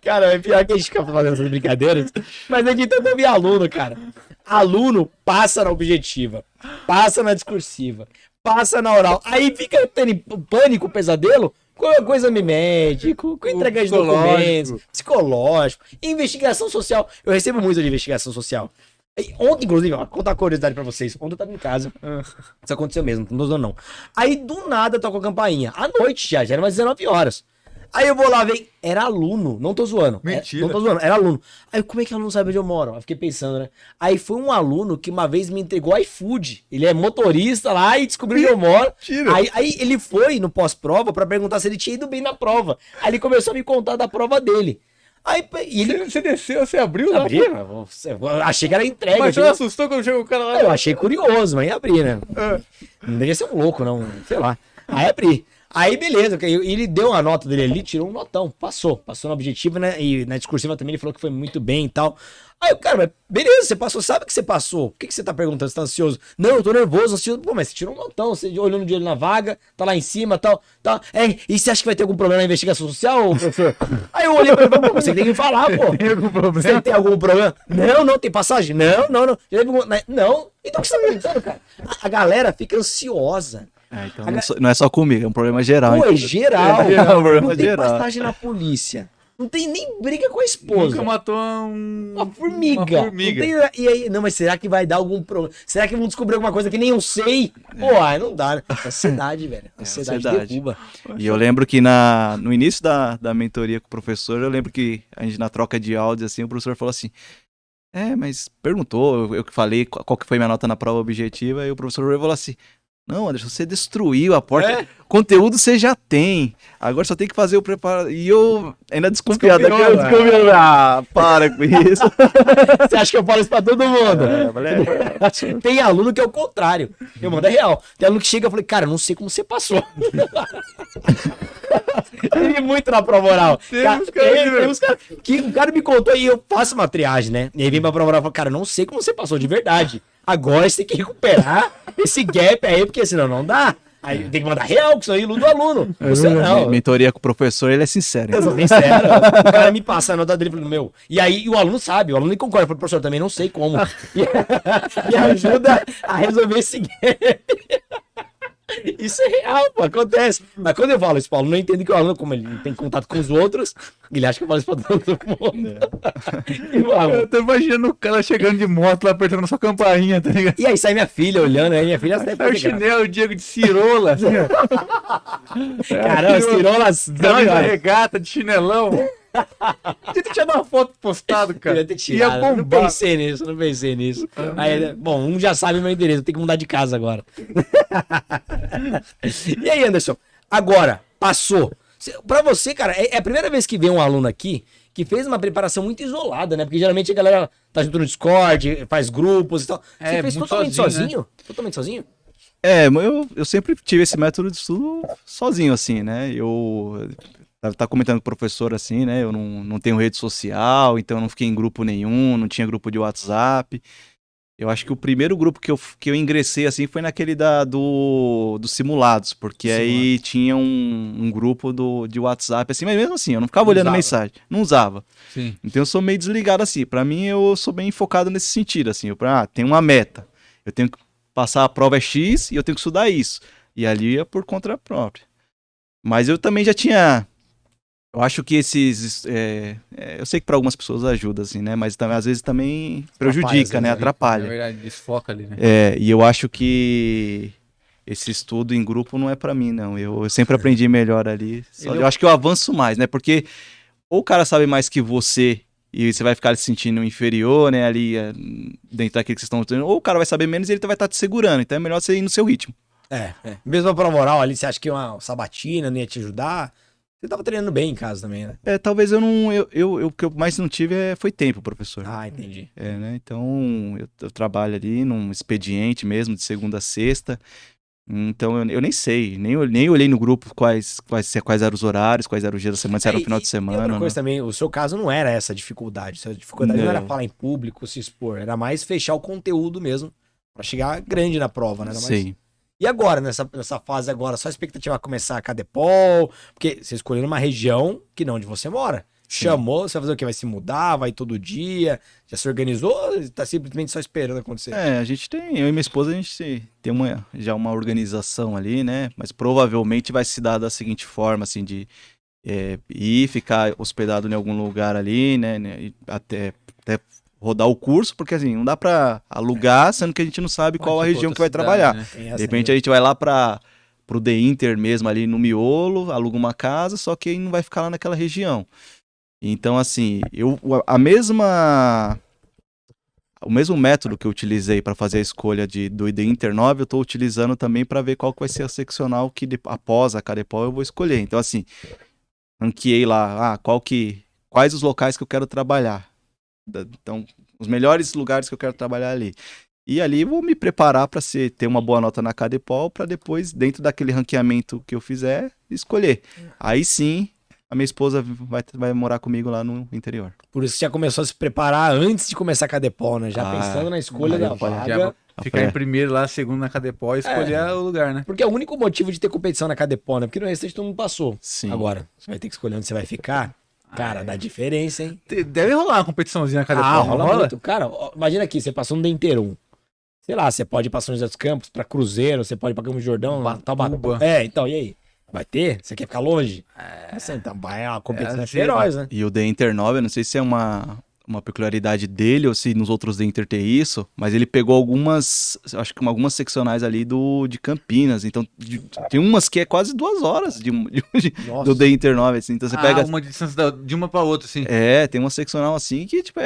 S1: Cara, é pior que a gente fica fazendo essas brincadeiras. Mas é de tanto ouvir aluno, cara. Aluno passa na objetiva, passa na discursiva, passa na oral. Aí fica tendo pânico, pesadelo, Com exame médico, com entrega de documentos, psicológico, investigação social. Eu recebo muito de investigação social. E ontem, inclusive, ó, contar uma curiosidade pra vocês. Ontem eu tava em casa. Isso aconteceu mesmo, não tô zoando não. Aí, do nada, tocou a campainha. À noite já era umas 19 horas. Aí eu vou lá ver, era aluno, não tô zoando.
S3: Mentira.
S1: Não tô zoando, era aluno. Aí como é que aluno sabe onde eu moro? Eu fiquei pensando, né? Aí foi um aluno que uma vez me entregou iFood. Ele é motorista lá e descobriu onde eu moro.
S3: Mentira.
S1: Aí ele foi no pós-prova pra perguntar se ele tinha ido bem na prova. Aí ele começou a me contar da prova dele. Aí e ele...
S3: Você desceu, você abriu lá?
S1: Abri, eu achei que era entrega.
S3: Mas você
S1: achei...
S3: não assustou quando chegou o cara lá?
S1: Eu achei curioso, mas abri, né? Não devia ser um louco, não. Sei lá. Aí abri. Aí, beleza, ele deu uma nota dele ali, tirou um notão, passou no objetivo, né? E na discursiva também ele falou que foi muito bem e tal. Aí o cara, mas beleza, você passou, sabe que você passou? Por que você tá perguntando? Você tá ansioso? Não, eu tô nervoso, ansioso. Pô, mas você tirou um notão, você olhou no dinheiro na vaga, tá lá em cima e tal. E você acha que vai ter algum problema na investigação social, professor? Aí eu olhei pra ele e falei, pô, você tem que me falar, pô.
S3: Tem algum problema?
S1: Você tem algum problema? Não, tem passagem? Não. Não. Então o que você tá perguntando, cara? A galera fica ansiosa.
S2: Então não é só comigo, é um problema geral.
S1: Pô, é geral.
S2: É um problema
S1: Não tem
S2: geral.
S1: passagem na polícia. Não tem nem briga com a esposa.
S3: Nunca matou uma
S1: Uma formiga.
S3: Uma formiga.
S1: Não tem- E aí, não, mas será que vai dar algum problema? Será que vão descobrir alguma coisa que nem eu sei? Pô, aí não dá, né? Ansiedade, velho. Ansiedade
S2: ansiedade.
S1: derruba.
S2: E eu lembro que no início da mentoria com o professor, eu lembro que a gente na troca de áudio, assim, o professor falou assim, mas perguntou, eu que falei qual que foi minha nota na prova objetiva, e o professor falou assim, não, Anderson, você destruiu a porta, conteúdo você já tem, agora só tem que fazer o preparo, e eu ainda desconfiado, para com isso.
S1: Você acha que eu falo isso pra todo mundo? Tem aluno que é o contrário. Eu mando é real. Tem aluno que chega e eu falei, cara, eu não sei como você passou. Teve muito na prova oral. Tem uns caras que o cara me contou e eu faço uma triagem, né? E aí vem pra prova oral e fala, cara, eu não sei como você passou de verdade. Agora você tem que recuperar esse gap aí, porque senão não dá. Aí tem que mandar real, que isso aí ilude o aluno. Você não.
S2: Mentoria com o professor, ele é sincero.
S1: Eu sou sincero. O cara me passa a nota dele e fala, meu. E aí o aluno sabe, o aluno nem concorda. Fala, professor, também não sei como. E ajuda a resolver esse gap. Isso é real, pô, acontece. Mas quando eu falo isso pro aluno, não entendo que o aluno, como ele não tem contato com os outros, ele acha que eu falo isso pra todo mundo.
S3: Eu tô imaginando o cara chegando de moto lá apertando a sua campainha, tá ligado?
S1: E aí sai minha filha olhando, aí minha filha sai
S3: Aí o chinelo, o Diego de cirola. Assim,
S1: caramba, cirolas.
S3: Camisa regata, de chinelão. Podia ter tirado uma foto postado, cara.
S1: Queria ter tirado.
S3: Ia
S1: Não
S3: bombar.
S1: pensei nisso. Aí, bom, um já sabe meu endereço, eu tenho que mudar de casa agora. E aí, Anderson? Agora, passou. Pra você, cara, é a primeira vez que vem um aluno aqui que fez uma preparação muito isolada, né? Porque geralmente a galera tá junto no Discord, faz grupos e tal. Você fez
S3: muito
S1: totalmente
S3: sozinho,
S1: sozinho? Totalmente sozinho?
S2: Eu sempre tive esse método de estudo sozinho, assim, né? Eu tava comentando com o professor, assim, né? Eu não tenho rede social, então eu não fiquei em grupo nenhum, não tinha grupo de WhatsApp. Eu acho que o primeiro grupo que eu ingressei, assim, foi naquele dos simulados, porque aí tinha um grupo de WhatsApp, assim, mas mesmo assim, eu não ficava olhando mensagem, não usava.
S3: Sim.
S2: Então eu sou meio desligado, assim. Pra mim, eu sou bem focado nesse sentido, assim. Tem uma meta, eu tenho que passar a prova X e eu tenho que estudar isso. E ali é por conta própria. Mas eu também já tinha... Eu acho que eu sei que para algumas pessoas ajuda, assim, né? Mas também, às vezes também prejudica, né? Atrapalha.
S3: Na verdade, desfoca ali, né?
S2: E eu acho que esse estudo em grupo não é para mim, não. Eu sempre aprendi melhor ali. Eu acho que eu avanço mais, né? Porque ou o cara sabe mais que você e você vai ficar se sentindo inferior, né? Ali dentro daquilo que vocês estão estudando. Ou o cara vai saber menos e ele vai estar te segurando. Então é melhor você ir no seu ritmo.
S1: Mesmo pra moral ali, você acha que uma sabatina não ia te ajudar? Você tava treinando bem em casa também, né?
S2: Talvez eu não... O que eu mais não tive foi tempo, professor.
S1: Ah, entendi.
S2: Né? Então, eu trabalho ali num expediente mesmo, de segunda a sexta. Então, eu nem sei, nem olhei no grupo quais eram os horários, quais eram os dias da semana, se era no final de semana.
S1: E outra coisa também, o seu caso não era essa dificuldade. A dificuldade não era falar em público, se expor. Era mais fechar o conteúdo mesmo, pra chegar grande na prova, né? Era mais...
S2: Sim.
S1: E agora, nessa fase agora, só a expectativa é começar a Cadepol, porque você escolheu uma região que não onde você mora. Chamou, você vai fazer o quê? Vai se mudar? Vai todo dia? Já se organizou? Ou tá simplesmente só esperando acontecer?
S2: A gente tem, eu e minha esposa, a gente tem já uma organização ali, né? Mas provavelmente vai se dar da seguinte forma, assim, de ir ficar hospedado em algum lugar ali, né? E até rodar o curso, porque assim, não dá pra alugar, sendo que a gente não sabe qual a região que vai trabalhar.
S3: Né?
S2: De repente a gente vai lá pro The Inter mesmo, ali no miolo, aluga uma casa, só que aí não vai ficar lá naquela região. Então, assim, o mesmo método que eu utilizei para fazer a escolha do The Inter 9, eu estou utilizando também para ver qual que vai ser a seccional que após a Cadepol eu vou escolher. Então, assim, ranqueei lá, quais os locais que eu quero trabalhar. Então, os melhores lugares que eu quero trabalhar ali. E ali vou me preparar para ter uma boa nota na Cadepol, para depois, dentro daquele ranqueamento que eu fizer, escolher. Aí sim, a minha esposa vai morar comigo lá no interior.
S1: Por isso você já começou a se preparar antes de começar a Cadepol, né? Já pensando na escolha da vaga.
S3: Ficar em primeiro lá, segundo na Cadepol e escolher o lugar, né?
S1: Porque é o único motivo de ter competição na Cadepol, né? Porque no restante todo mundo passou.
S2: Sim.
S1: Agora, você vai ter que escolher onde você vai ficar. Cara, dá diferença, hein?
S3: Deve rolar uma competiçãozinha na Cadepol.
S1: Rola muito. Cara, imagina aqui, você passou no The Inter 1. Sei lá, você pode ir pra São José dos Campos, pra Cruzeiro, você pode ir pra Campos do Jordão,
S3: Batuba.
S1: Então, e aí? Vai ter? Você quer ficar longe? Então, vai a competição feroz, né?
S2: E o The Inter 9, eu não sei se é uma peculiaridade dele ou se nos outros The Inter tem isso, mas ele pegou algumas seccionais ali de Campinas. Então, tem umas que é quase 2 horas do The Inter 9. Assim. Então, você pega
S3: uma distância de uma pra outra, assim.
S2: Tem uma seccional assim que, tipo,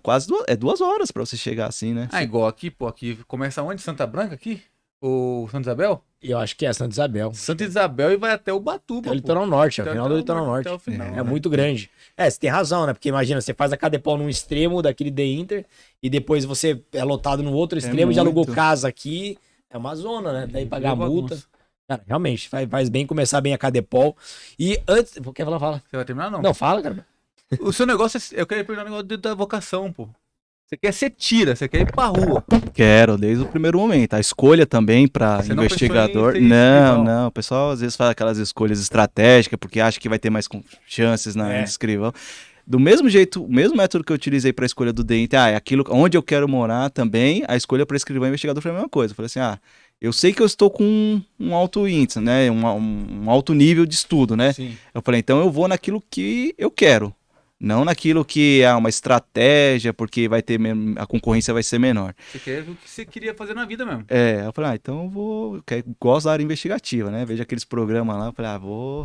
S2: quase 2 horas pra você chegar assim, né?
S3: Igual aqui, pô. Aqui começa onde? Santa Branca aqui? Ou Santa Isabel?
S1: Eu acho que é Santa Isabel.
S3: Santa Isabel e vai até Ubatuba.
S1: Até o litoral norte, é o final do litoral norte.
S3: Até o final,
S1: É muito grande. Você tem razão, né? Porque imagina, você faz a Cadepol num extremo daquele The Inter e depois você é lotado no outro extremo e já alugou casa aqui. É uma zona, né? Daí pagar multa. Cara, realmente, faz bem começar bem a Cadepol. E antes. Quer falar? Fala.
S3: Você vai terminar, não?
S1: Não, fala, cara.
S3: O seu negócio, eu queria perguntar um negócio da vocação, pô. Você quer ser tira, você quer ir pra rua.
S2: Quero, desde o primeiro momento. A escolha também para investigador. Não. O pessoal às vezes faz aquelas escolhas estratégicas porque acha que vai ter mais chances na escrivão. Do mesmo jeito, o mesmo método que eu utilizei para a escolha do DENT, é aquilo onde eu quero morar também, a escolha para escrivão investigador foi a mesma coisa. Eu falei assim, eu sei que eu estou com um alto índice, né? Um alto nível de estudo, né?
S3: Sim.
S2: Eu falei, então eu vou naquilo que eu quero. Não naquilo que é uma estratégia, porque a concorrência vai ser menor.
S3: Você quer o que você queria fazer na vida mesmo.
S2: Eu falei, então eu gosto da área investigativa, né? Vejo aqueles programas lá, eu falei,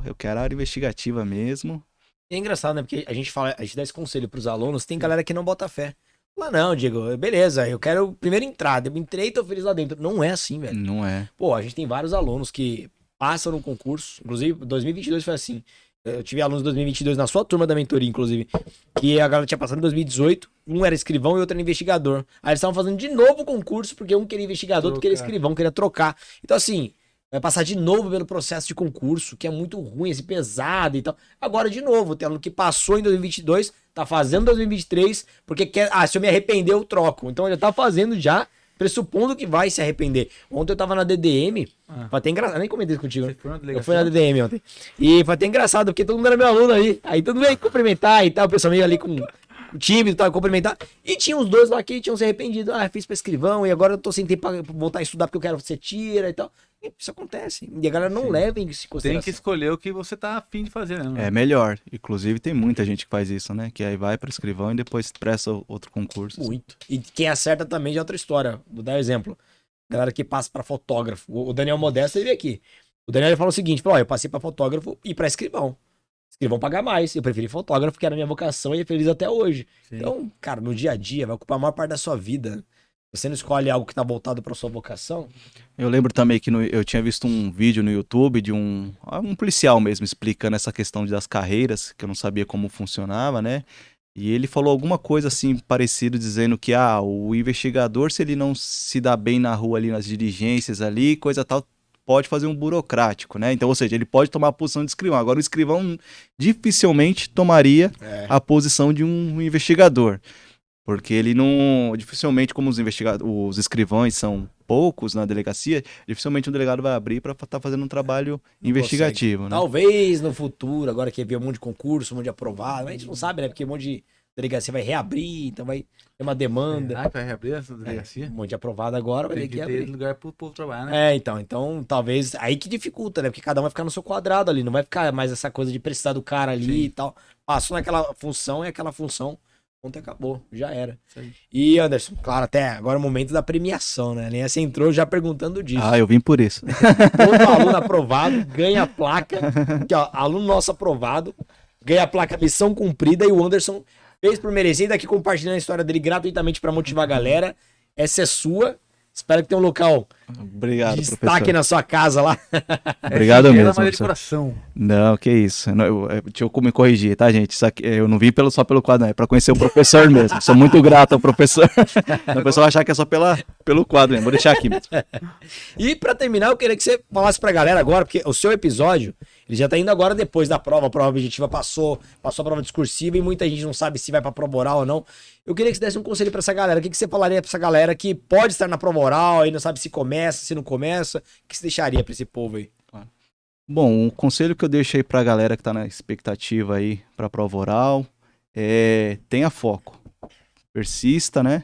S2: eu quero a área investigativa mesmo.
S1: É engraçado, né? Porque a gente dá esse conselho pros alunos, tem galera que não bota fé. Lá não, Diego, beleza, eu quero primeiro entrar, eu entrei e tô feliz lá dentro. Não é assim, velho.
S2: Não é.
S1: Pô, a gente tem vários alunos que passam no concurso, inclusive 2022 foi assim. Eu tive alunos em 2022 na sua turma da mentoria, inclusive, que a galera tinha passado em 2018, um era escrivão e outro era investigador. Aí eles estavam fazendo de novo o concurso, porque um queria investigador, outro queria escrivão, queria trocar. Então, assim, vai passar de novo pelo processo de concurso, que é muito ruim, esse pesado e tal. Agora, de novo, tem aluno que passou em 2022, tá fazendo 2023, porque quer, se eu me arrepender, eu troco. Então, ele tá fazendo já, pressupondo que vai se arrepender. Ontem eu tava na DDM, foi até engraçado, eu nem comentei isso contigo, né? Eu fui na DDM ontem. E foi até engraçado, porque todo mundo era meu aluno aí. Aí todo mundo veio cumprimentar e tal, o pessoal meio ali com tímido e tal, cumprimentar. E tinha uns dois lá que tinham se arrependido. Fiz pra escrivão e agora eu tô sem tempo pra voltar a estudar porque eu quero ser tira e tal. E isso acontece. E a galera não leva isso em consideração.
S3: Tem que escolher o que você tá afim de fazer, né?
S2: É melhor. Inclusive tem muita gente que faz isso, né? Que aí vai pra escrivão e depois presta outro concurso.
S1: Muito. E quem acerta também já é outra história. Vou dar um exemplo. Galera que passa pra fotógrafo. O Daniel Modesto, ele veio aqui. O Daniel falou o seguinte, eu passei pra fotógrafo e pra escrivão. Escrivão pagar mais. Eu preferi fotógrafo, que era a minha vocação e é feliz até hoje. Sim. Então, cara, no dia a dia, vai ocupar a maior parte da sua vida. Você não escolhe algo que tá voltado pra sua vocação?
S2: Eu lembro também que eu tinha visto um vídeo no YouTube de um policial mesmo explicando essa questão das carreiras, que eu não sabia como funcionava, né? E ele falou alguma coisa assim parecido, dizendo que o investigador, se ele não se dá bem na rua ali, nas diligências ali, coisa tal, pode fazer um burocrático, né? Então, ou seja, ele pode tomar a posição de escrivão. Agora, o escrivão dificilmente tomaria a posição de um investigador. Porque ele não... Dificilmente, como os escrivães são poucos na delegacia, dificilmente um delegado vai abrir para estar fazendo um trabalho investigativo, né?
S1: Talvez no futuro, agora que vê um monte de concurso, um monte de aprovado, a gente não sabe, né? Porque um monte de delegacia vai reabrir, então vai ter uma demanda.
S3: Ah, vai reabrir essa delegacia?
S1: Um monte de aprovado agora, vai ter
S3: Tem
S1: que
S3: que ter
S1: abrir.
S3: lugar pro povo trabalhar, né?
S1: Então talvez aí que dificulta, né? Porque cada um vai ficar no seu quadrado ali, não vai ficar mais essa coisa de precisar do cara ali
S3: Sim.
S1: e tal. Passou naquela função e aquela função, ponto, acabou, já era.
S3: Isso aí.
S1: E Anderson, claro, até agora é o momento da premiação, né? Nem você entrou já perguntando disso.
S2: Ah, eu vim por isso.
S1: Todo aluno aprovado ganha a placa. Aqui, ó, aluno nosso aprovado, ganha a placa missão cumprida e o Anderson fez por merecer, daqui compartilhando a história dele gratuitamente pra motivar a galera. Essa é sua. Espero que tenha um local
S2: Obrigado,
S1: de destaque
S2: professor.
S1: na sua casa lá.
S2: Obrigado
S3: Ela
S2: mesmo,
S3: é maneira de
S2: professor.
S3: coração.
S2: Não, que isso. Deixa eu me corrigir, tá, gente? Isso aqui, eu não vim só pelo quadro, não. É pra conhecer o professor mesmo. Sou muito grato ao professor. O pessoal vai achar que é só pelo quadro mesmo. Vou deixar aqui mesmo.
S1: E pra terminar, eu queria que você falasse pra galera agora, porque o seu episódio, ele já tá indo agora depois da prova. A prova objetiva passou a prova discursiva e muita gente não sabe se vai pra prova oral ou não. Eu queria que você desse um conselho pra essa galera. O que você falaria pra essa galera que pode estar na prova oral e não sabe se começa, se não começa? O que você deixaria pra esse povo aí?
S2: Bom, o conselho que eu deixo aí pra galera que tá na expectativa aí pra prova oral é tenha foco. Persista, né?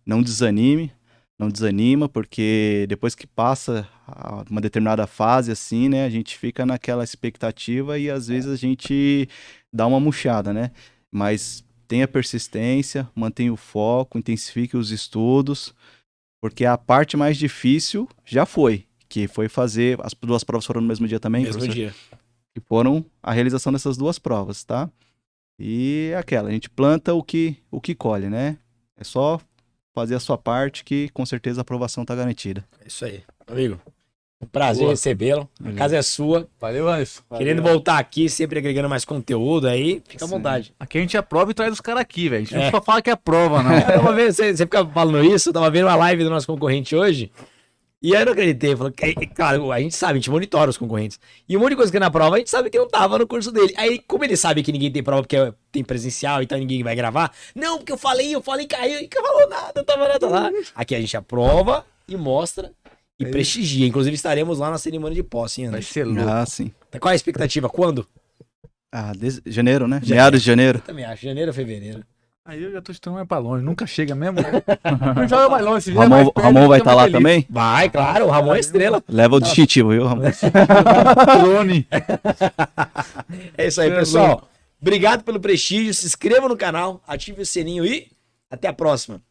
S2: Não desanime. Não desanima, porque depois que passa uma determinada fase assim, né? A gente fica naquela expectativa e às vezes a gente dá uma murchada, né? Mas tenha persistência, mantenha o foco, intensifique os estudos, porque a parte mais difícil já foi, que foi fazer, as duas provas foram no mesmo dia também,
S1: Mesmo
S2: professor?
S1: dia.
S2: Que foram a realização dessas duas provas, tá? E é aquela, a gente planta o que colhe, né? É só fazer a sua parte que com certeza a aprovação tá garantida.
S1: É isso aí. Amigo, um prazer
S3: Boa.
S1: recebê-lo. A casa é sua.
S3: Valeu, Anderson.
S1: Querendo voltar aqui, sempre agregando mais conteúdo aí, fica à
S2: Sim.
S1: vontade.
S3: Aqui a gente aprova e traz os caras aqui, velho. A gente
S1: É.
S3: não só fala que é prova, não.
S1: Eu tava vendo, você fica falando isso, eu tava vendo uma live do nosso concorrente hoje, e aí eu não acreditei, falou, claro, a gente sabe, a gente monitora os concorrentes, e um monte de coisa que na prova a gente sabe que não tava no curso dele. Aí, como ele sabe que ninguém tem prova porque tem presencial, então ninguém vai gravar, não, porque eu falei, caiu, e nunca falou nada, não tava nada lá. Aqui a gente aprova e mostra e prestigia, inclusive estaremos lá na cerimônia de posse, hein,
S3: Vai
S1: André?
S3: ser louco.
S2: Ah, sim.
S1: Qual é a expectativa? Quando?
S2: Desde janeiro, né?
S1: Janeiro.
S2: Meados de janeiro.
S1: Eu também acho, janeiro ou fevereiro.
S3: Aí eu já tô chutando mais pra longe. Nunca chega mesmo. Não joga mais longe. se
S2: O
S3: vier mais perto,
S2: Ramon vai
S3: fica
S2: estar lá
S3: mais feliz.
S2: também?
S1: Vai, claro, o Ramon é estrela.
S2: Leva o distintivo, viu, Ramon?
S3: Drone.
S1: É isso aí,
S3: Você é
S1: pessoal.
S3: louco.
S1: Obrigado pelo prestígio. Se inscreva no canal, ative o sininho e até a próxima.